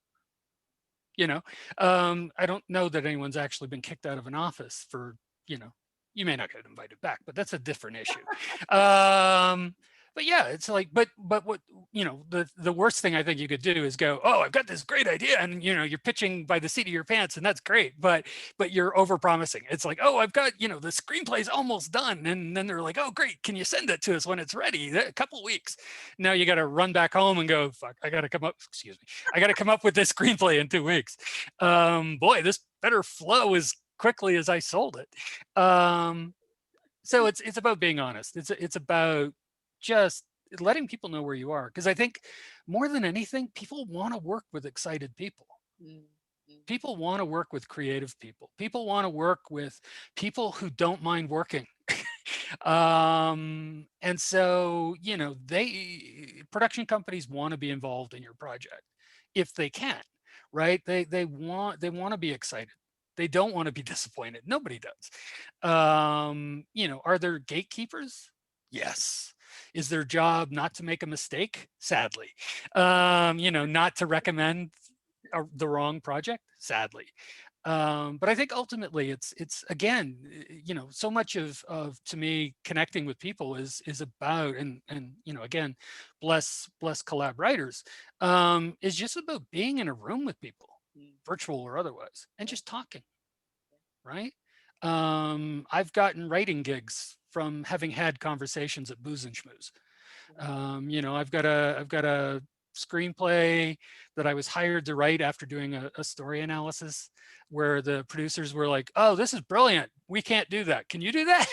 you know. I don't know that anyone's actually been kicked out of an office for, you know, you may not get invited back, but that's a different issue. But yeah, it's like, but what, you know, the worst thing I think you could do is go, oh, I've got this great idea, and you know, you're pitching by the seat of your pants, and that's great, but you're over promising. It's like, oh, I've got, you know, the screenplay's almost done, and then they're like, oh, great, can you send it to us when it's ready? A couple weeks. Now you got to run back home and go, fuck, I got to come up. Excuse me, I got to come up with this screenplay in 2 weeks. Boy, this better flow as quickly as I sold it. So it's about being honest. It's about just letting people know where you are, because I think more than anything, people want to work with excited people. People want to work with creative people. People want to work with people who don't mind working. And so, you know, production companies want to be involved in your project if they can, right? They want to be excited. They don't want to be disappointed. Nobody does. You know, are there gatekeepers? Yes. Is their job not to make a mistake? Sadly. You know, not to recommend the wrong project? Sadly. But I think ultimately it's again, you know, so much of to me connecting with people is about, and you know, again, bless Collab writers, is just about being in a room with people, virtual or otherwise, and just talking, right? I've gotten writing gigs from having had conversations at Booze and Schmooze. You know, I've got a screenplay that I was hired to write after doing a story analysis, where the producers were like, oh, this is brilliant, we can't do that, can you do that?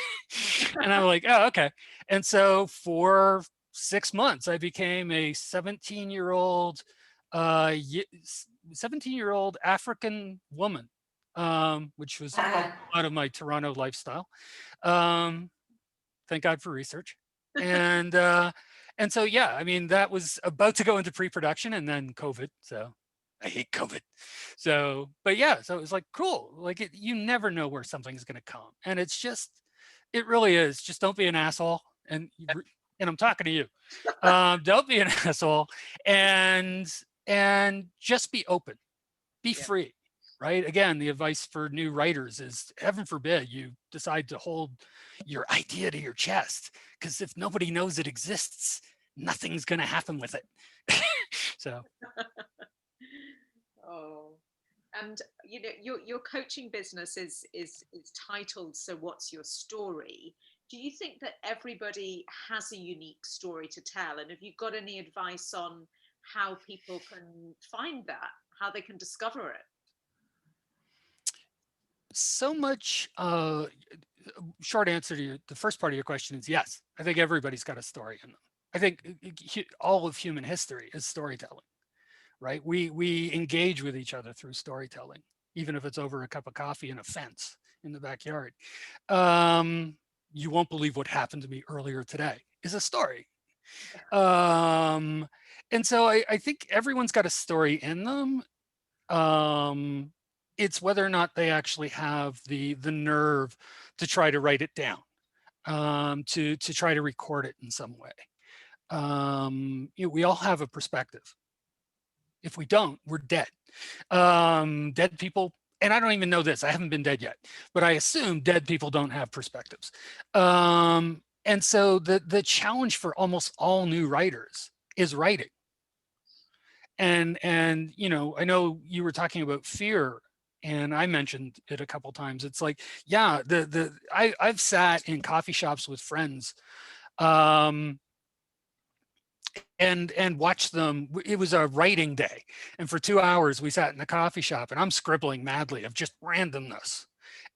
And I'm like, oh, okay. And so for 6 months I became a 17-year-old 17-year-old African woman, which was out of my Toronto lifestyle. Thank God for research. And so, yeah, I mean, that was about to go into pre-production, and then COVID. So I hate COVID. So, but yeah, so it was like, cool. Like you never know where something's going to come. And it's just, it really is. Just don't be an asshole. And I'm talking to you. Don't be an asshole, and just be open, be free. Right. Again, the advice for new writers is, heaven forbid you decide to hold your idea to your chest, because if nobody knows it exists, nothing's going to happen with it. So. Oh, and you know your coaching business is titled "So What's Your Story?" Do you think that everybody has a unique story to tell? And have you got any advice on how people can find that, how they can discover it? So much, short answer to the first part of your question is yes. I think everybody's got a story in them. I think all of human history is storytelling, right? We engage with each other through storytelling, even if it's over a cup of coffee and a fence in the backyard. Um, you won't believe what happened to me earlier today is a story. Um, and so I think everyone's got a story in them. Um, it's whether or not they actually have the nerve to try to write it down, to try to record it in some way. We all have a perspective. If we don't, we're dead. Dead people, and I don't even know this, I haven't been dead yet, but I assume dead people don't have perspectives. And so the challenge for almost all new writers is writing. And you know, I know you were talking about fear, and I mentioned it a couple times. It's like, yeah, I've sat in coffee shops with friends, um, and watched them. It was a writing day, and for 2 hours we sat in the coffee shop, and I'm scribbling madly of just randomness,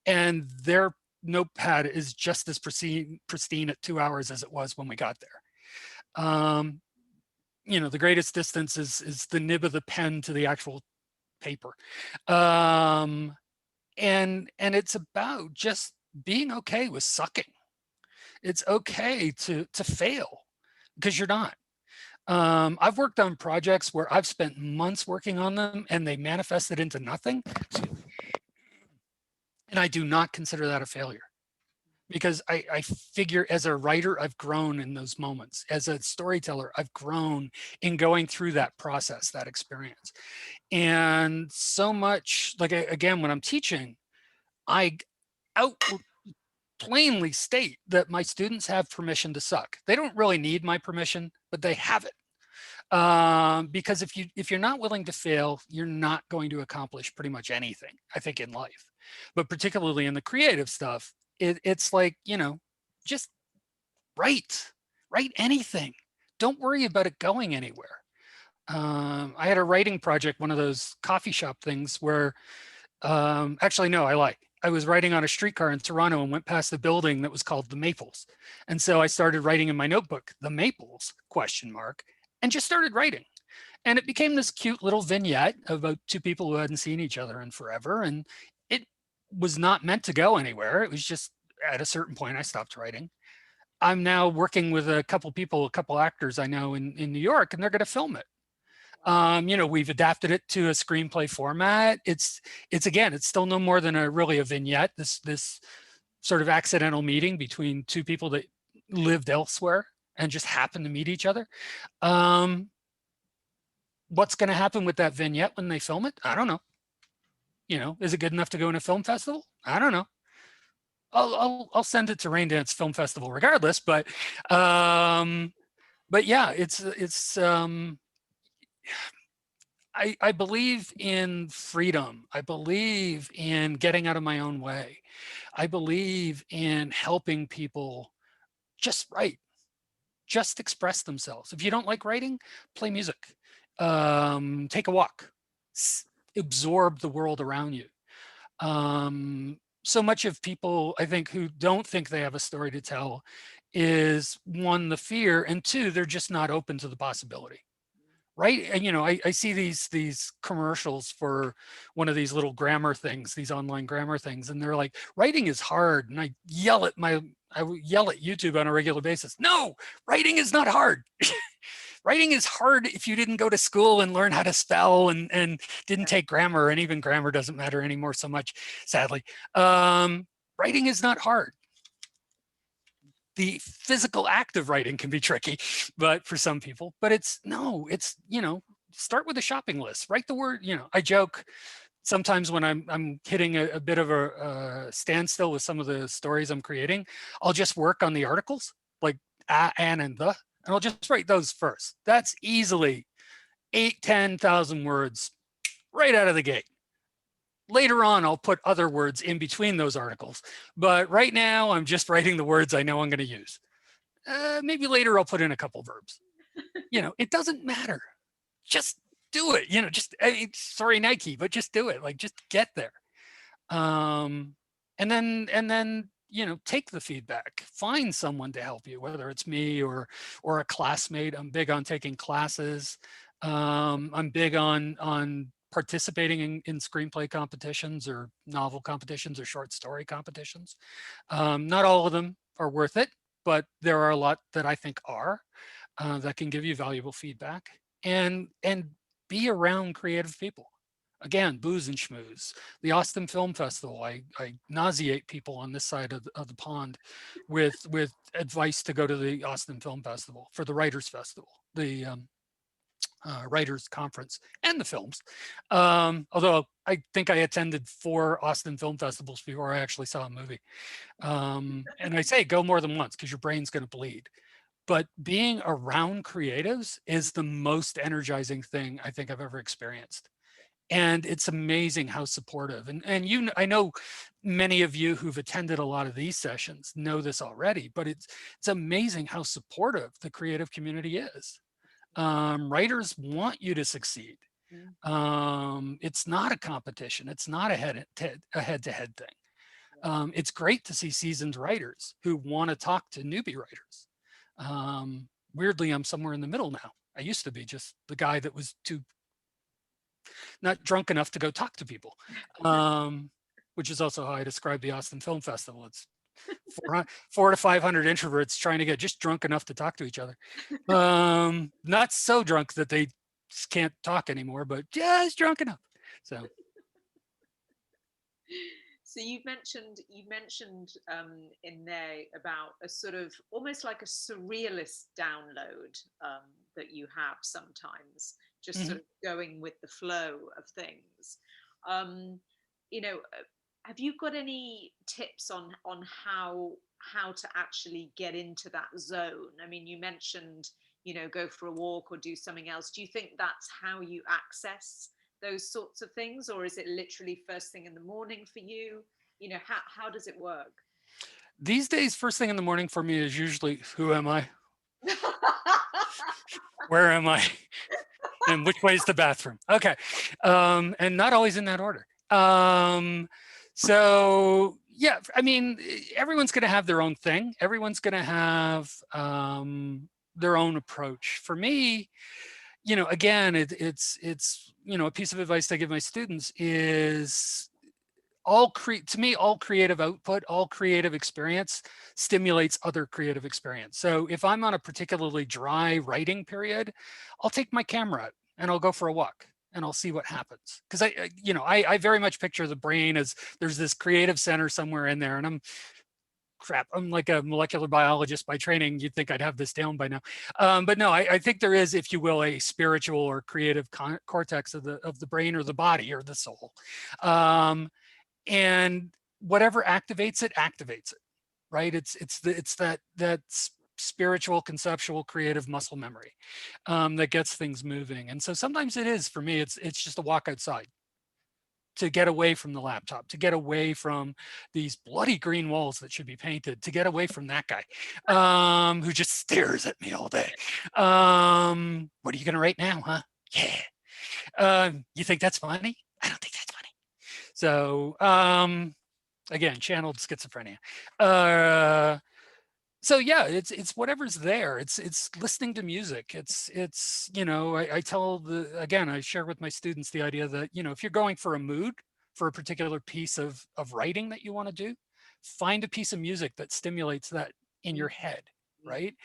and their notepad is just as pristine at 2 hours as it was when we got there. You know, the greatest distance is the nib of the pen to the actual paper. Um, and it's about just being okay with sucking. It's okay to fail because you're not. I've worked on projects where I've spent months working on them and they manifested into nothing. And I do not consider that a failure because I figure as a writer, I've grown in those moments. As a storyteller, I've grown in going through that process, that experience. And so much, like, again, when I'm teaching, I out plainly state that my students have permission to suck. They don't really need my permission, but they have it. Because if you're not willing to fail, you're not going to accomplish pretty much anything, I think, in life. But particularly in the creative stuff, it's like, you know, just write anything. Don't worry about it going anywhere. I had a writing project, one of those coffee shop things where, actually, no, I lied. I was writing on a streetcar in Toronto and went past a building that was called the Maples. And so I started writing in my notebook, the Maples, question mark, and just started writing. And it became this cute little vignette about two people who hadn't seen each other in forever. And it was not meant to go anywhere. It was just at a certain point, I stopped writing. I'm now working with a couple people, a couple actors I know in New York, and they're going to film it. You know, we've adapted it to a screenplay format. It's again, it's still no more than really a vignette. This sort of accidental meeting between two people that lived elsewhere and just happened to meet each other. What's going to happen with that vignette when they film it? I don't know. You know, is it good enough to go in a film festival? I don't know. I'll send it to Raindance Film Festival regardless. But yeah, I believe in freedom. I believe in getting out of my own way. I believe in helping people just write, just express themselves. If you don't like writing, play music, take a walk, absorb the world around you. So much of people, I think, who don't think they have a story to tell is, one, the fear, and two, they're just not open to the possibility. Right. And, you know, I see these commercials for one of these little grammar things, these online grammar things, and they're like, writing is hard. And I yell at YouTube on a regular basis. No, writing is not hard. Writing is hard if you didn't go to school and learn how to spell and didn't take grammar, and even grammar doesn't matter anymore so much, sadly. Writing is not hard. The physical act of writing can be tricky, but for some people, but it's, you know, start with a shopping list, write the word, you know, I joke sometimes when I'm hitting a bit of a standstill with some of the stories I'm creating, I'll just work on the articles, like and the, and I'll just write those first. That's easily 8,000 to 10,000 words right out of the gate. Later on, I'll put other words in between those articles. But right now, I'm just writing the words I know I'm going to use. Maybe later I'll put in a couple verbs. It doesn't matter. Just do it. Sorry, Nike, but just do it. Like, just get there. And then take the feedback. Find someone to help you, whether it's me or a classmate. I'm big on taking classes. I'm big on participating in screenplay competitions or novel competitions or short story competitions. Not all of them are worth it, but there are a lot that I think are that can give you valuable feedback, and be around creative people. Again, booze and schmooze. The Austin Film Festival, I nauseate people on this side of the pond with advice to go to the Austin Film Festival for the Writers Festival, the Writers Conference, and the films. Although I think I attended 4 Austin Film Festivals before I actually saw a movie. And I say go more than once because your brain's going to bleed. But being around creatives is the most energizing thing I think I've ever experienced. And it's amazing how supportive. And I know many of you who've attended a lot of these sessions know this already, but it's amazing how supportive the creative community is. Writers want you to succeed. It's not a competition. It's not a head-to-head thing. It's great to see seasoned writers who want to talk to newbie writers. Weirdly, I'm somewhere in the middle now. I used to be just the guy that was not drunk enough to go talk to people, which is also how I describe the Austin Film Festival. It's 400 to 500 introverts trying to get just drunk enough to talk to each other. Not so drunk that they just can't talk anymore, but just drunk enough. So you mentioned in there about a sort of almost like a surrealist download that you have sometimes, just sort of going with the flow of things. Have you got any tips on how to actually get into that zone? I mean, you mentioned, go for a walk or do something else. Do you think that's how you access those sorts of things, or is it literally first thing in the morning for you? How does it work? These days, first thing in the morning for me is usually, who am I? Where am I? And which way is the bathroom? Okay. And not always in that order. So yeah, I mean, everyone's going to have their own thing. Everyone's going to have their own approach. For me, again, it's a piece of advice I give my students is all creative output, all creative experience stimulates other creative experience. So if I'm on a particularly dry writing period, I'll take my camera out and I'll go for a walk and I'll see what happens. Because I very much picture the brain as there's this creative center somewhere in there, and I'm like a molecular biologist by training. You'd think I'd have this down by now. But no, I think there is, if you will, a spiritual or creative cortex of the brain or the body or the soul. And whatever activates it, right? It's that spiritual, conceptual, creative muscle memory that gets things moving. And so sometimes it is, for me, it's just a walk outside to get away from the laptop, to get away from these bloody green walls that should be painted, to get away from that guy who just stares at me all day. What are you going to write now, huh? Yeah. You think that's funny? I don't think that's funny. So again, channeled schizophrenia. So yeah, it's whatever's there. It's listening to music. It's I share with my students the idea that, if you're going for a mood for a particular piece of writing that you want to do, find a piece of music that stimulates that in your head, right?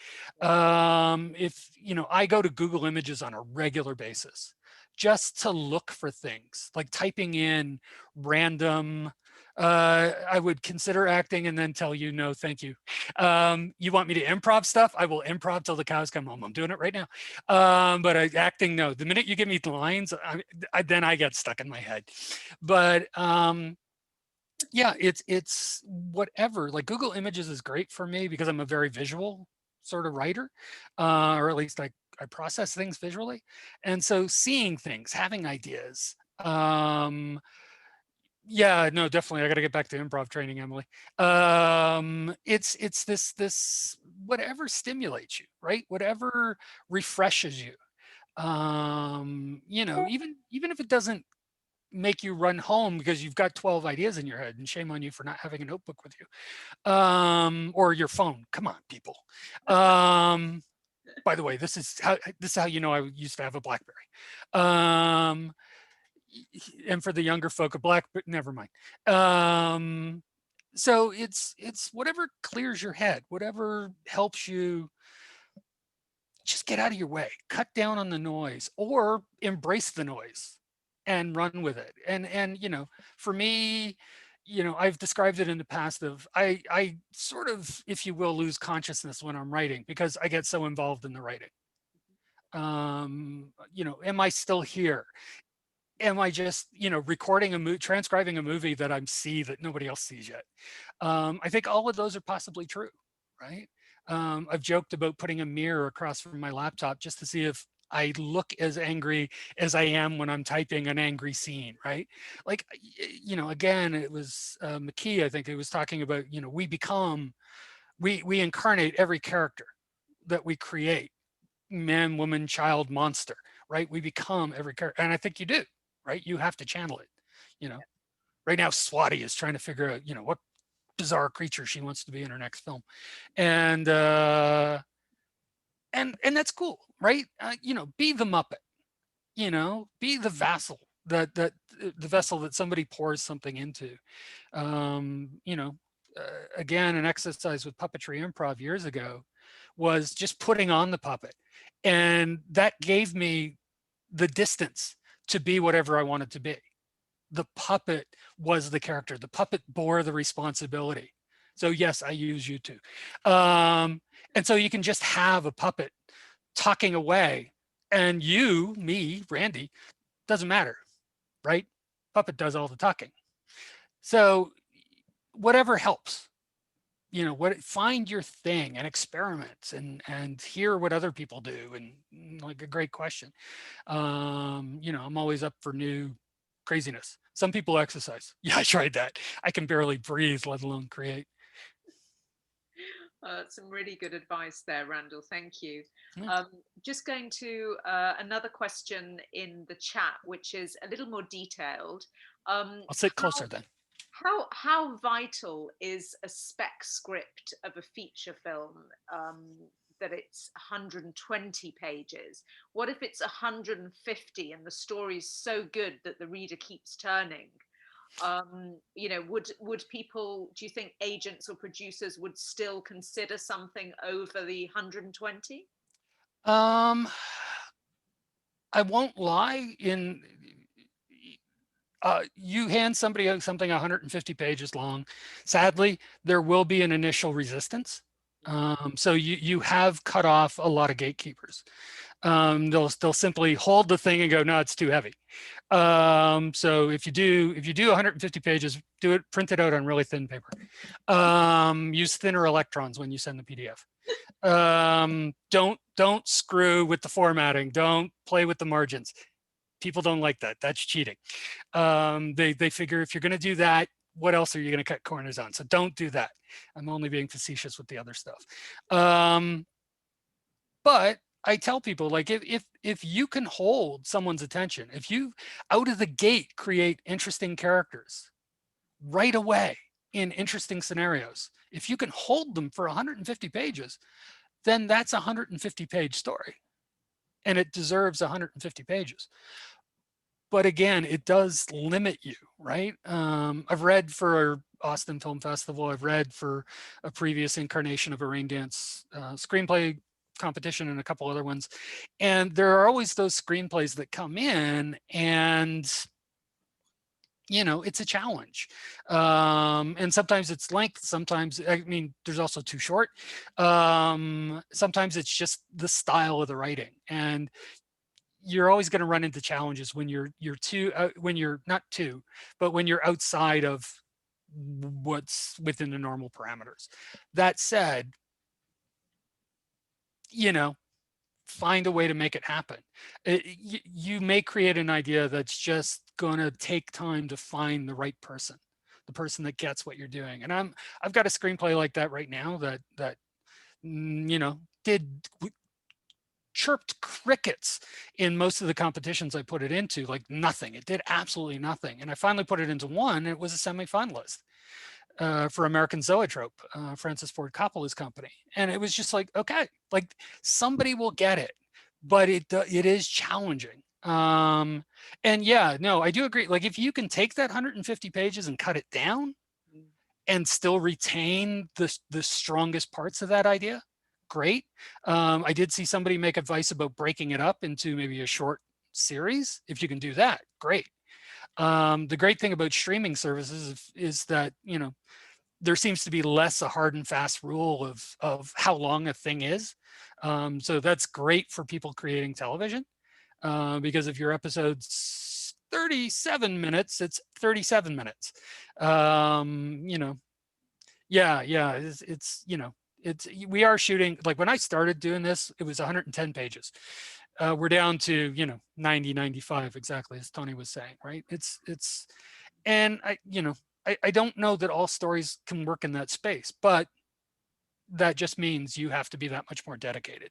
If I go to Google Images on a regular basis just to look for things, like typing in random, I would consider acting and then tell you, no, thank you. You want me to improv stuff? I will improv till the cows come home. I'm doing it right now. But acting, no. The minute you give me the lines, then I get stuck in my head. But yeah, it's whatever. Like Google Images is great for me because I'm a very visual sort of writer, or at least I process things visually. And so seeing things, having ideas, Yeah, no, definitely. I got to get back to improv training, Emily. It's this whatever stimulates you, right? Whatever refreshes you. You know, even if it doesn't make you run home because you've got 12 ideas in your head, and shame on you for not having a notebook with you, or your phone. Come on, people. By the way, this is how you know I used to have a BlackBerry. And for the younger folk, a black, but never mind. So it's whatever clears your head, whatever helps you just get out of your way, cut down on the noise, or embrace the noise and run with it. And you know, for me, you know, I've described it in the past of I sort of, if you will, lose consciousness when I'm writing because I get so involved in the writing. You know, am I still here? Am I just, you know, recording a movie, transcribing a movie that I'm see that nobody else sees yet? I think all of those are possibly true, right? I've joked about putting a mirror across from my laptop just to see if I look as angry as I am when I'm typing an angry scene, right? Like, you know, again, it was McKee, I think, it was talking about, you know, we incarnate every character that we create, man, woman, child, monster, right? We become every character. And I think you do, right? You have to channel it, you know. Right now, Swati is trying to figure out, you know, what bizarre creature she wants to be in her next film. And and that's cool, right? You know, be the Muppet, you know, be the vassal that the vessel that somebody pours something into. You know, again, an exercise with puppetry improv years ago was just putting on the puppet. And that gave me the distance to be whatever I wanted to be. The puppet was the character. The puppet bore the responsibility. So yes, I use YouTube. And so you can just have a puppet talking away and you, me, Randy, doesn't matter, right? Puppet does all the talking. So whatever helps, you know, what, find your thing and experiment and hear what other people do. And like a great question. You know, I'm always up for new craziness. Some people exercise. Yeah, I tried that. I can barely breathe, let alone create. Some really good advice there, Randall. Thank you. Yeah. Just going to another question in the chat, which is a little more detailed. I'll sit closer then. How vital is a spec script of a feature film, that it's 120 pages? What if it's 150 and the story's so good that the reader keeps turning? You know, would people, do you think agents or producers would still consider something over the 120? Um, I won't lie. You hand somebody something 150 pages long. Sadly, there will be an initial resistance. So you have cut off a lot of gatekeepers. They'll simply hold the thing and go, no, it's too heavy. So if you do 150 pages, do it, print it out on really thin paper. Use thinner electrons when you send the PDF. Don't screw with the formatting. Don't play with the margins. People don't like that. That's cheating. They figure if you're going to do that, what else are you going to cut corners on? So don't do that. I'm only being facetious with the other stuff. But I tell people, like, if you can hold someone's attention, if you out of the gate create interesting characters right away in interesting scenarios, if you can hold them for 150 pages, then that's a 150 page story and it deserves 150 pages. But again, it does limit you, right? I've read for Austin Film Festival, I've read for a previous incarnation of a Rain Dance screenplay competition and a couple other ones. And there are always those screenplays that come in and, you know, it's a challenge. And sometimes it's length, sometimes, I mean, there's also too short. Sometimes it's just the style of the writing. And you're always going to run into challenges when you're when you're not too, but when you're outside of what's within the normal parameters. That said, you know, find a way to make it happen. You may create an idea that's just going to take time to find the right person, the person that gets what you're doing. And I've got a screenplay like that right now that you know, chirped crickets in most of the competitions I put it into, like nothing. It did absolutely nothing. And I finally put it into one, and it was a semi-finalist for American Zoetrope, Francis Ford Coppola's company. And it was just like, okay, like somebody will get it, but it is challenging. And yeah, no, I do agree. Like if you can take that 150 pages and cut it down and still retain the strongest parts of that idea, great. I did see somebody make advice about breaking it up into maybe a short series. If you can do that, great. The great thing about streaming services is that, you know, there seems to be less a hard and fast rule of how long a thing is. So that's great for people creating television, because if your episode's 37 minutes, it's 37 minutes. You know, yeah, it's you know, we are shooting, like when I started doing this, it was 110 pages. We're down to, you know, 90, 95, exactly as Tony was saying, right? And you know, I don't know that all stories can work in that space, but that just means you have to be that much more dedicated.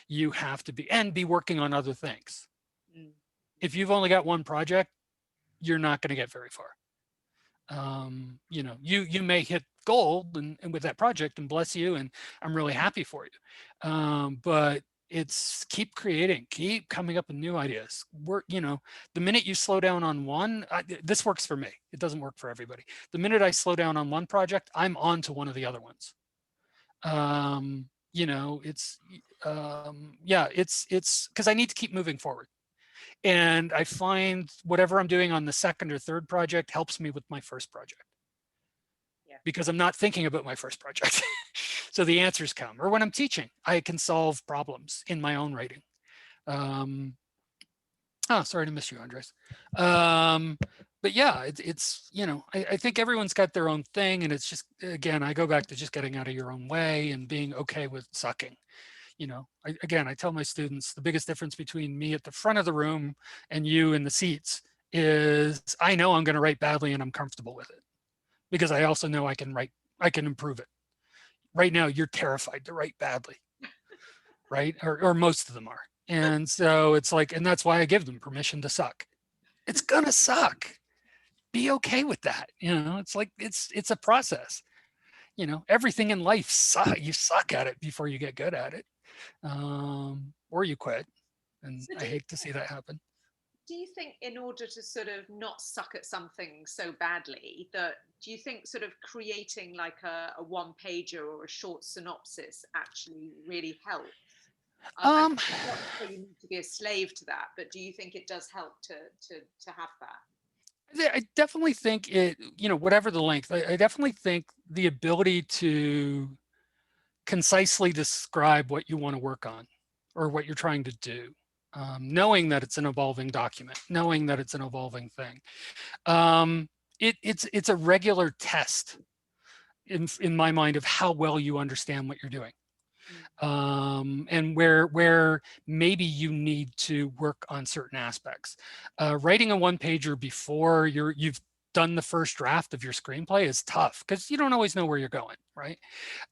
You have to be, and be working on other things. If you've only got one project, you're not going to get very far. You know, you may hit gold and with that project, and bless you, and I'm really happy for you. But it's keep creating, keep coming up with new ideas. Work, you know, the minute you slow down on one, this works for me. It doesn't work for everybody. The minute I slow down on one project, I'm on to one of the other ones. You know, yeah, it's because I need to keep moving forward. And I find whatever I'm doing on the second or third project helps me with my first project. Yeah. Because I'm not thinking about my first project. So the answers come. Or when I'm teaching, I can solve problems in my own writing. Oh, sorry to miss you, Andres. But yeah, it's you know, I think everyone's got their own thing, and it's just, again, I go back to just getting out of your own way and being okay with sucking. You know, again, I tell my students the biggest difference between me at the front of the room and you in the seats is I know I'm going to write badly and I'm comfortable with it, because I also know I can improve it. Right now, you're terrified to write badly, right? Or most of them are. And so it's like, and that's why I give them permission to suck. It's gonna suck. Be okay with that. You know, it's like, it's a process. You know, everything in life you suck at it before you get good at it. Or you quit. And so I hate to see that happen. Do you think in order to sort of not suck at something so badly, do you think sort of creating like a one pager or a short synopsis actually really helps? Not that you need to be a slave to that, but do you think it does help to have that? I definitely think it, you know, whatever the length, I definitely think the ability to concisely describe what you want to work on or what you're trying to do, knowing that it's an evolving document, knowing that it's an evolving thing. It's a regular test in my mind of how well you understand what you're doing. And where maybe you need to work on certain aspects. Writing a one pager before you've done the first draft of your screenplay is tough because you don't always know where you're going, right?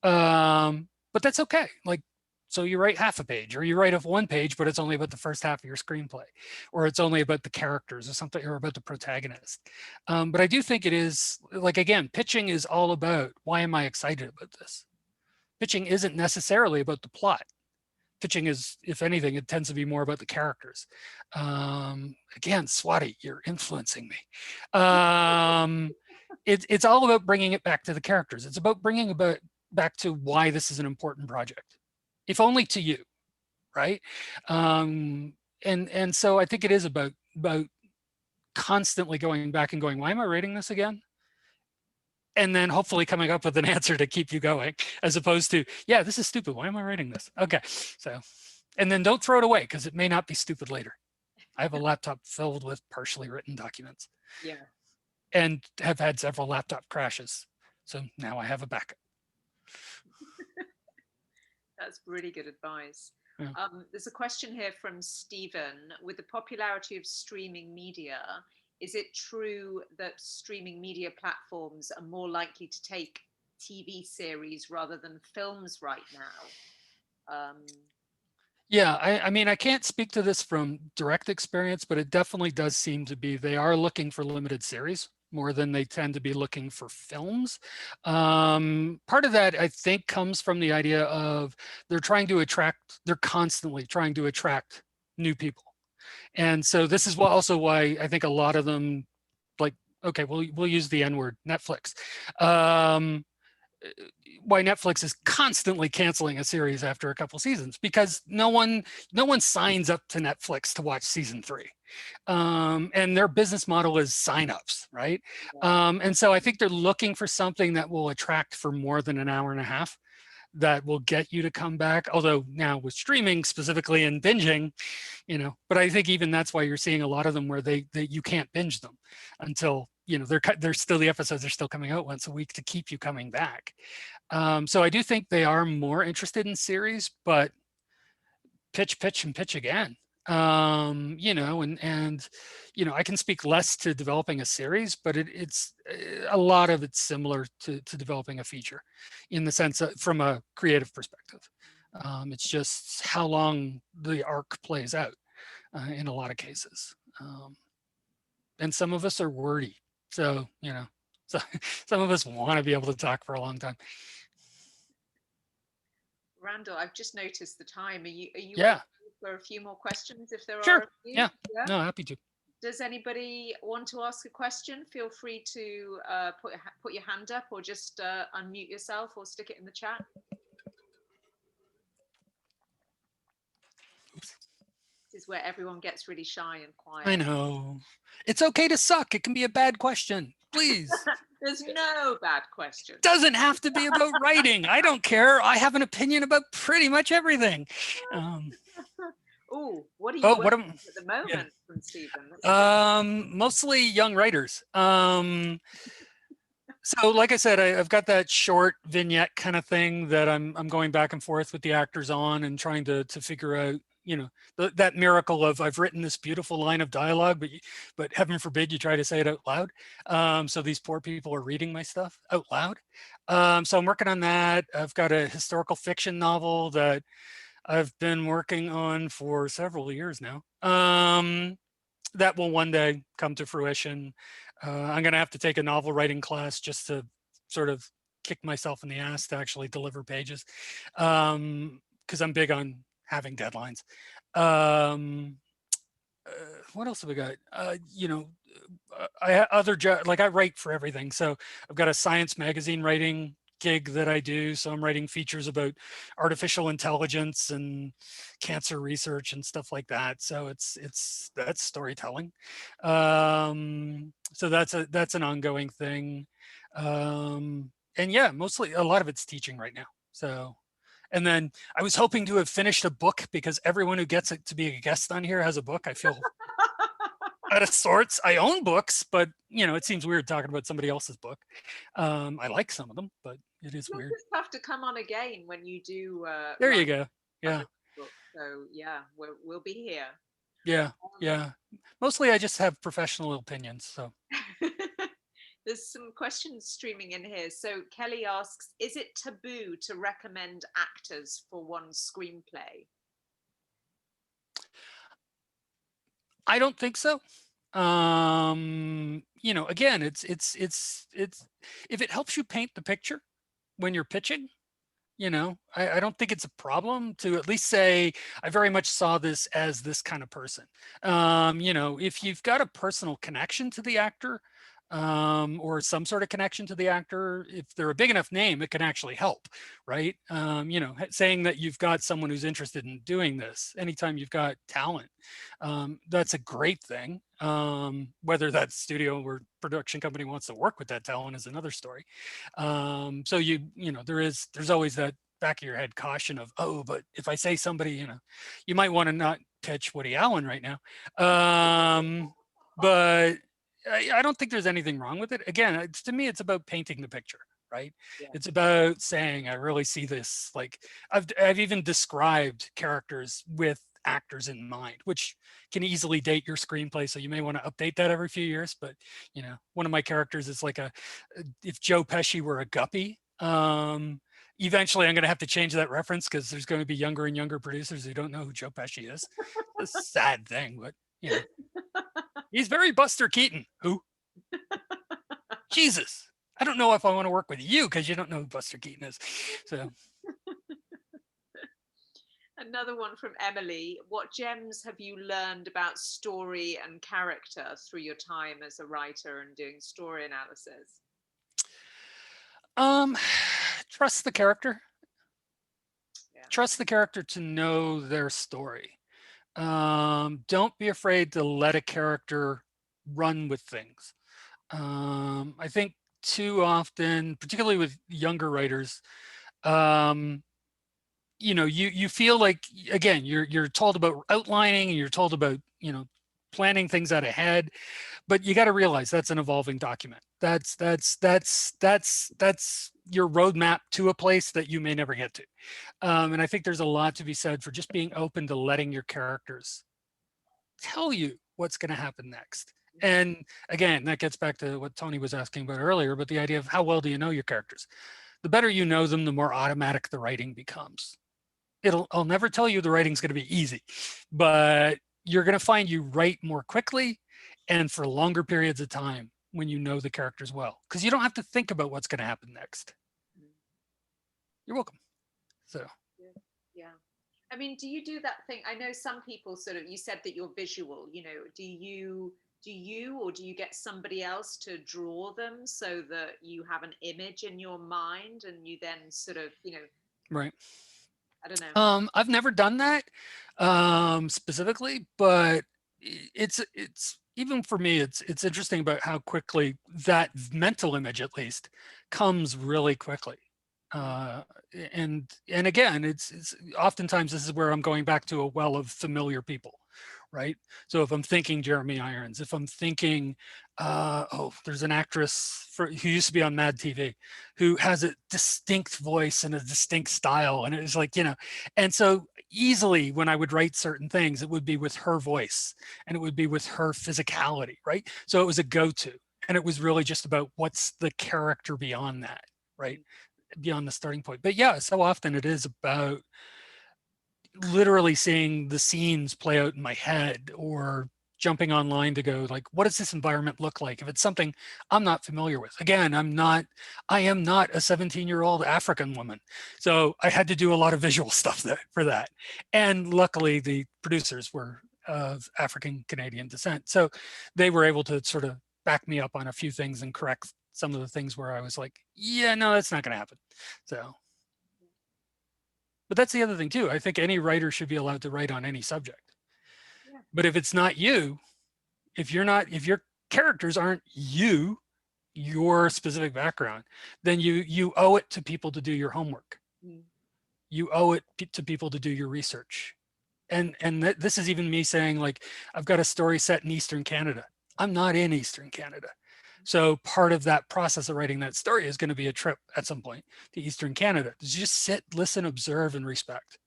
But that's okay. Like, so you write half a page, or you write off one page, but it's only about the first half of your screenplay, or it's only about the characters or something, or about the protagonist. But I do think it is, like, again, pitching is all about, why am I excited about this? Pitching isn't necessarily about the plot. Pitching is, if anything, it tends to be more about the characters. Again, Swati, you're influencing me. It's all about bringing it back to the characters. It's about bringing it back to why this is an important project, if only to you, right? And so I think it is about constantly going back and going, why am I writing this again? And then hopefully coming up with an answer to keep you going, as opposed to, yeah, this is stupid. Why am I writing this? Okay, so, and then don't throw it away because it may not be stupid later. I have a laptop filled with partially written documents. Yeah. And have had several laptop crashes. So now I have a backup. That's really good advice. Yeah. There's a question here from Stephen. With the popularity of streaming media, is it true that streaming media platforms are more likely to take TV series rather than films right now? Yeah, I mean, I can't speak to this from direct experience, but it definitely does seem to be they are looking for limited series more than they tend to be looking for films. Part of that, I think, comes from the idea of they're constantly trying to attract new people. And so this is also why I think a lot of them, like, okay, we'll use the N word, Netflix. Why Netflix is constantly canceling a series after a couple seasons, because no one signs up to Netflix to watch season 3. And their business model is signups, right? And so I think they're looking for something that will attract for more than an hour and a half, that will get you to come back. Although now with streaming specifically and binging, but I think even that's why you're seeing a lot of them where you can't binge them until, they're still, the episodes are still coming out once a week to keep you coming back. So I do think they are more interested in series, but pitch and pitch again. And I can speak less to developing a series, but it's a lot of it's similar to developing a feature, in the sense of, from a creative perspective. It's just how long the arc plays out in a lot of cases. And some of us are wordy, so so some of us want to be able to talk for a long time. Randall, I've just noticed the time. Are you Yeah. okay for a few more questions if there Sure. are a few? Yeah. No, happy to. Does anybody want to ask a question? Feel free to put your hand up, or just unmute yourself, or stick it in the chat. Oops. This is where everyone gets really shy and quiet. I know. It's okay to suck. It can be a bad question. Please. There's no bad question. Doesn't have to be about writing. I don't care. I have an opinion about pretty much everything. Oh, what are you working at the moment from Stephen? Mostly young writers. So like I said, I've got that short vignette kind of thing that I'm going back and forth with the actors on, and trying to figure out, that miracle of, I've written this beautiful line of dialogue, but heaven forbid you try to say it out loud. So these poor people are reading my stuff out loud. So I'm working on that. I've got a historical fiction novel that I've been working on for several years now. That will one day come to fruition. I'm going to have to take a novel writing class just to sort of kick myself in the ass to actually deliver pages, because I'm big on having deadlines. What else have we got? I write for everything. So I've got a science magazine writing gig that I do. So I'm writing features about artificial intelligence and cancer research and stuff like that. So that's storytelling. So that's an ongoing thing. And yeah, mostly a lot of it's teaching right now. So, and then I was hoping to have finished a book, because everyone who gets it to be a guest on here has a book. I feel out of sorts. I own books, but it seems weird talking about somebody else's book. I like some of them, but it is weird. You'll just have to come on again when you do. There you go. Yeah. Book. So yeah, we'll be here. Yeah. Yeah. Mostly I just have professional opinions. So. There's some questions streaming in here. So Kelly asks, is it taboo to recommend actors for one screenplay? I don't think so. Again, it's if it helps you paint the picture when you're pitching, I don't think it's a problem to at least say, I very much saw this as this kind of person. If you've got a personal connection to the actor, or some sort of connection to the actor, if they're a big enough name, it can actually help, right? Saying that you've got someone who's interested in doing this, anytime you've got talent, that's a great thing. Whether that studio or production company wants to work with that talent is another story. So there's always that back of your head caution of, oh, but if I say somebody, you might want to not pitch Woody Allen right now. But I don't think there's anything wrong with it. Again, to me, it's about painting the picture, right? Yeah. It's about saying, I really see this, like I've even described characters with actors in mind, which can easily date your screenplay. So you may want to update that every few years. But, you know, one of my characters is like if Joe Pesci were a guppy. Eventually I'm going to have to change that reference because there's going to be younger and younger producers who don't know who Joe Pesci is. It's a sad thing, but, you know, he's very Buster Keaton. Who? Jesus. I don't know if I want to work with you because you don't know who Buster Keaton is. So another one from Emily. What gems have you learned about story and character through your time as a writer and doing story analysis? trust the character. Yeah. Trust the character to know their story. Don't be afraid to let a character run with things. I think too often, particularly with younger writers, you know, you feel like, again, you're told about outlining and you're told about, you know, planning things out ahead, but you got to realize that's an evolving document. That's your roadmap to a place that you may never get to. And I think there's a lot to be said for just being open to letting your characters tell you what's going to happen next. And again, that gets back to what Tony was asking about earlier, but the idea of how well do you know your characters? The better you know them, the more automatic the writing becomes. I'll never tell you the writing's going to be easy, but you're going to find you write more quickly and for longer periods of time when you know the characters well, because you don't have to think about what's going to happen next. You're welcome. So Yeah. I mean, do you do that thing? I know some people sort of, you said that you're visual, you know, do you or do you get somebody else to draw them so that you have an image in your mind and you then sort of, you know, right. I don't know. I've never done that specifically, but it's even for me, it's interesting about how quickly that mental image, at least, comes really quickly. And again, it's oftentimes this is where I'm going back to a well of familiar people, right? So if I'm thinking Jeremy Irons, if I'm thinking, there's an actress who used to be on Mad TV, who has a distinct voice and a distinct style, and it's like, you know, and so easily when I would write certain things, it would be with her voice and it would be with her physicality, right? So it was a go-to, and it was really just about what's the character beyond that, right? Beyond the starting point. But yeah, so often it is about literally seeing the scenes play out in my head, or jumping online to go like, what does this environment look like? If it's something I'm not familiar with. Again, I am not a 17-year-old African woman. So I had to do a lot of visual stuff for that. And luckily the producers were of African Canadian descent. So they were able to sort of back me up on a few things and correct some of the things where I was like, yeah, no, that's not going to happen. So, but that's the other thing too. I think any writer should be allowed to write on any subject. Yeah. But if it's not you, if your characters aren't you, your specific background, then you owe it to people to do your homework. You owe it to people to do your research. And this is even me saying, like, I've got a story set in Eastern Canada. I'm not in Eastern Canada. So part of that process of writing that story is going to be a trip at some point to Eastern Canada. Just sit, listen, observe, and respect,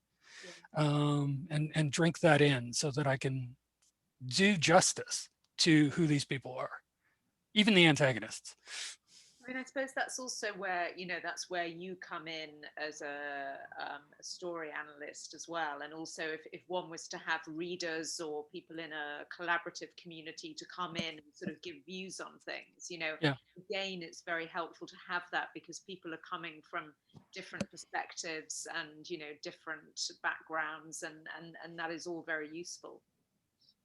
and drink that in so that I can do justice to who these people are, even the antagonists. I mean, I suppose that's also where, you know, that's where you come in as a story analyst as well. And also if one was to have readers or people in a collaborative community to come in and sort of give views on things, you know, again, it's very helpful to have that because people are coming from different perspectives and, you know, different backgrounds, and that is all very useful.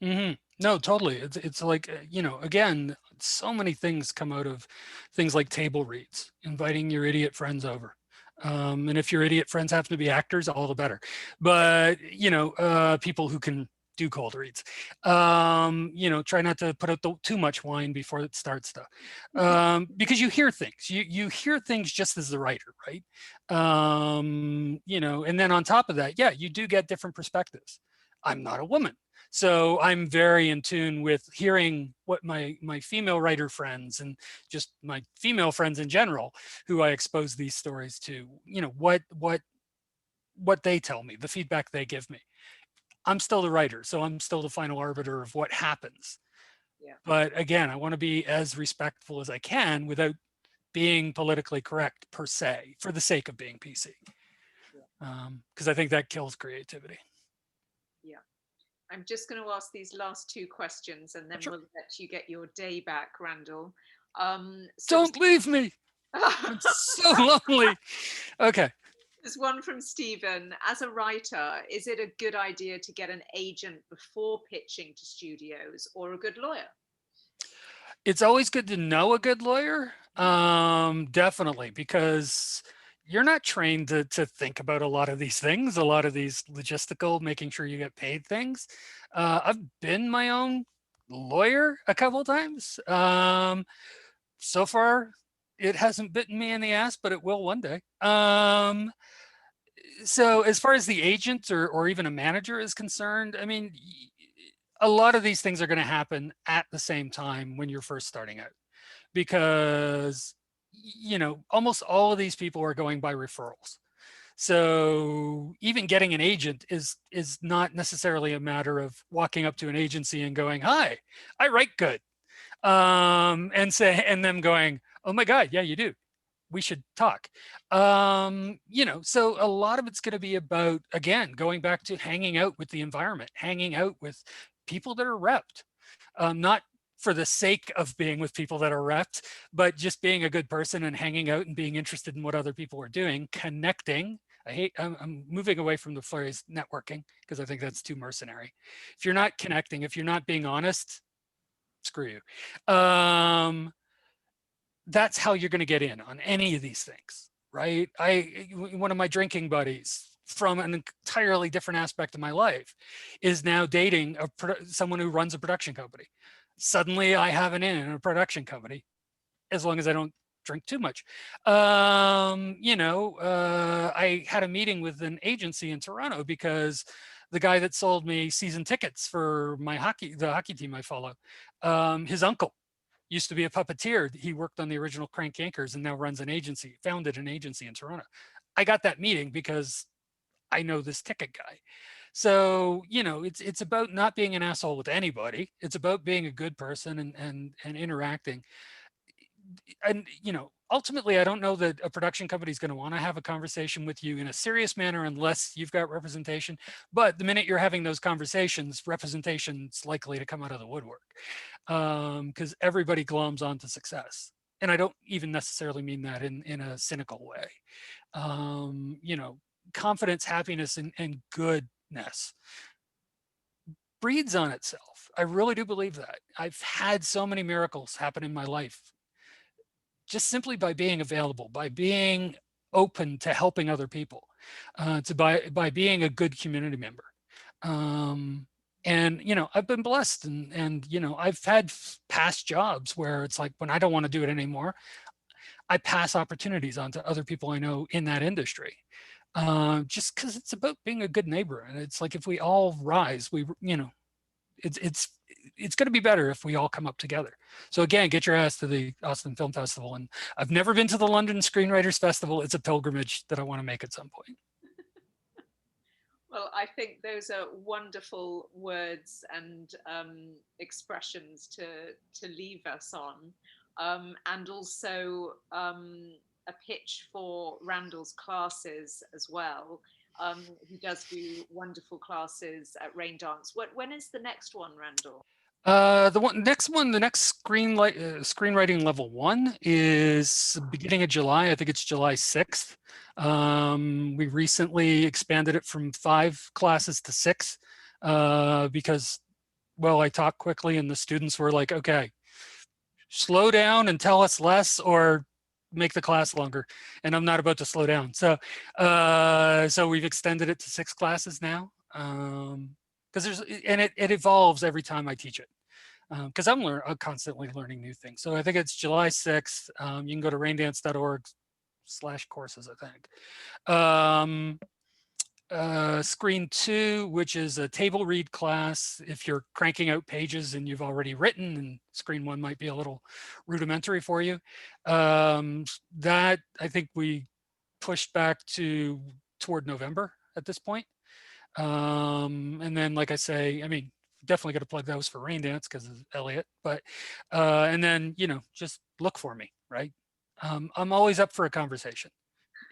Mm-hmm. No, totally. It's like, you know, again, so many things come out of things like table reads, inviting your idiot friends over. And if your idiot friends happen to be actors, all the better. But, you know, people who can do cold reads, you know, try not to put out too much wine before it starts though, because you hear things, you hear things just as the writer, right? You know, and then on top of that, yeah, you do get different perspectives. I'm not a woman. So I'm very in tune with hearing what my female writer friends and just my female friends in general, who I expose these stories to, what they tell me, the feedback they give me. I'm still the writer, so I'm still the final arbiter of what happens. Yeah. But again, I want to be as respectful as I can without being politically correct per se, for the sake of being PC. Because I think that kills creativity. Yeah. I'm just going to ask these last two questions and then Sure. we'll let you get your day back, Randall. Don't leave me. I'm so lonely. Okay. There's one from Stephen. As a writer, is it a good idea to get an agent before pitching to studios, or a good lawyer? It's always good to know a good lawyer. Definitely, because you're not trained to think about a lot of these things, a lot of these logistical, making sure you get paid things. I've been my own lawyer a couple of times. So far, it hasn't bitten me in the ass, but it will one day. So as far as the agent or even a manager is concerned, I mean, a lot of these things are going to happen at the same time when you're first starting out, because almost all of these people are going by referrals. So even getting an agent is not necessarily a matter of walking up to an agency and going, "Hi, I write good," and them going, "Oh my God, yeah, you do. We should talk." So a lot of it's going to be about, again, going back to hanging out with the environment, hanging out with people that are repped, not for the sake of being with people that are repped, but just being a good person and hanging out and being interested in what other people are doing, connecting. I'm moving away from the phrase networking because I think that's too mercenary. If you're not connecting, if you're not being honest, screw you. That's how you're going to get in on any of these things, right? One of my drinking buddies from an entirely different aspect of my life is now dating someone who runs a production company. Suddenly I have an in a production company, as long as I don't drink too much. I had a meeting with an agency in Toronto because the guy that sold me season tickets for the hockey team I follow, his uncle used to be a puppeteer. He worked on the original Crank Yankers and now runs an agency, founded an agency in Toronto. I got that meeting because I know this ticket guy. So, it's about not being an asshole with anybody. It's about being a good person and interacting. And, ultimately, I don't know that a production company is going to want to have a conversation with you in a serious manner unless you've got representation. But the minute you're having those conversations, representation's likely to come out of the woodwork, because everybody gloms onto success. And I don't even necessarily mean that in a cynical way. Confidence, happiness, and goodness breeds on itself. I really do believe that. I've had so many miracles happen in my life just simply by being available, by being open to helping other people, by being a good community member. And I've been blessed, and I've had past jobs where it's like, when I don't want to do it anymore, I pass opportunities on to other people I know in that industry. Just because it's about being a good neighbor, and it's like, if we all rise, it's going to be better if we all come up together. So again, get your ass to the Austin Film Festival. And I've never been to the London Screenwriters Festival. It's a pilgrimage that I want to make at some point. Well, I think those are wonderful words and expressions to leave us on, and also a pitch for Randall's classes as well. He does do wonderful classes at Rain Dance. When is the next one, Randall? The next screenwriting level 1 is beginning of July. I think it's July 6th. We recently expanded it from 5 classes to 6 because, well, I talk quickly and the students were like, okay, slow down and tell us less, or make the class longer. And I'm not about to slow down. So we've extended it to 6 classes now. Because it evolves every time I teach it, because I'm constantly learning new things. So I think it's July 6th. You can go to raindance.org/courses, I think. Screen 2, which is a table read class. If you're cranking out pages and you've already written, and screen 1 might be a little rudimentary for you. That I think we pushed back toward November at this point. And then, like I say, I mean, definitely got to plug those for Rain Dance because of Elliot, but and then, you know, just look for me, right? I'm always up for a conversation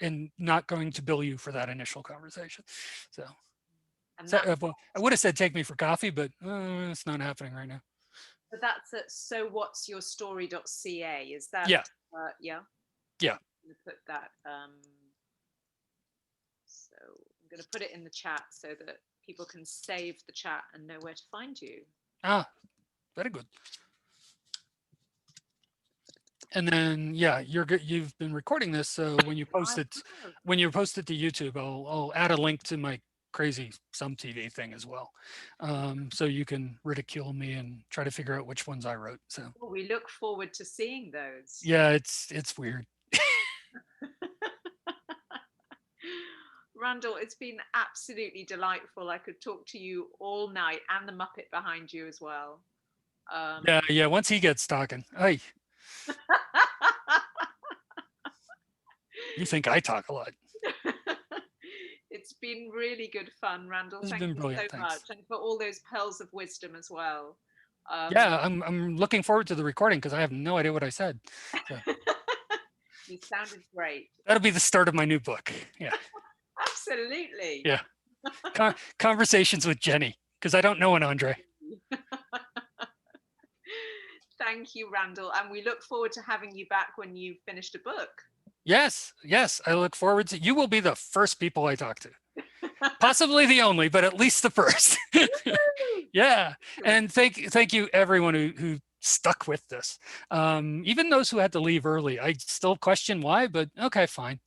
and not going to bill you for that initial conversation. So, well, I would have said take me for coffee, but it's not happening right now. But that's at sowhatsyourstory.ca. Is that? Yeah. Yeah. Yeah. I'm gonna put that. So I'm going to put it in the chat so that people can save the chat and know where to find you. Ah, very good. And then, yeah, you've been recording this, so when you post it, to YouTube, I'll add a link to my crazy Some TV thing as well, so you can ridicule me and try to figure out which ones I wrote. So well, we look forward to seeing those. Yeah, it's weird. Randall, it's been absolutely delightful. I could talk to you all night, and the Muppet behind you as well. Yeah. Once he gets talking, hey. You think I talk a lot? It's been really good fun, Randall. It's Thank been you brilliant, so thanks. much, and for all those pearls of wisdom as well. Yeah, I'm looking forward to the recording because I have no idea what I said. So. You sounded great. That'll be the start of my new book. Yeah. Absolutely. Yeah. Conversations with Jenny, because I don't know an Andre. Thank you, Randall. And we look forward to having you back when you've finished a book. Yes. I look forward to, you will be the first people I talk to. Possibly the only, but at least the first. Yeah. And thank you everyone who stuck with this. Even those who had to leave early, I still question why, but okay, fine.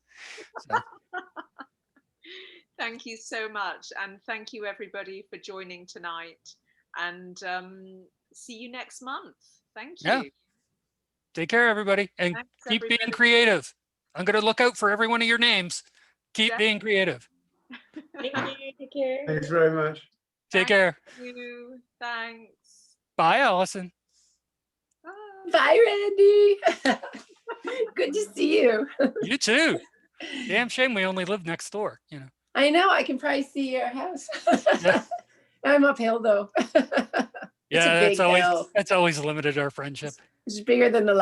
So. Thank you so much. And thank you everybody for joining tonight, and see you next month. Thank you. Yeah. Take care, everybody. And Thanks, keep everybody. being creative. I'm going to look out for every one of your names. Keep being creative. Thank you. Take care. Thanks very much. Take care. Thank you. Thanks. Bye, Allison. Bye. Bye, Randy. Good to see you. You too. Damn shame we only live next door, you know. I know. I can probably see your house. Yeah. I'm uphill though. Yeah, that's always limited our friendship. It's bigger than the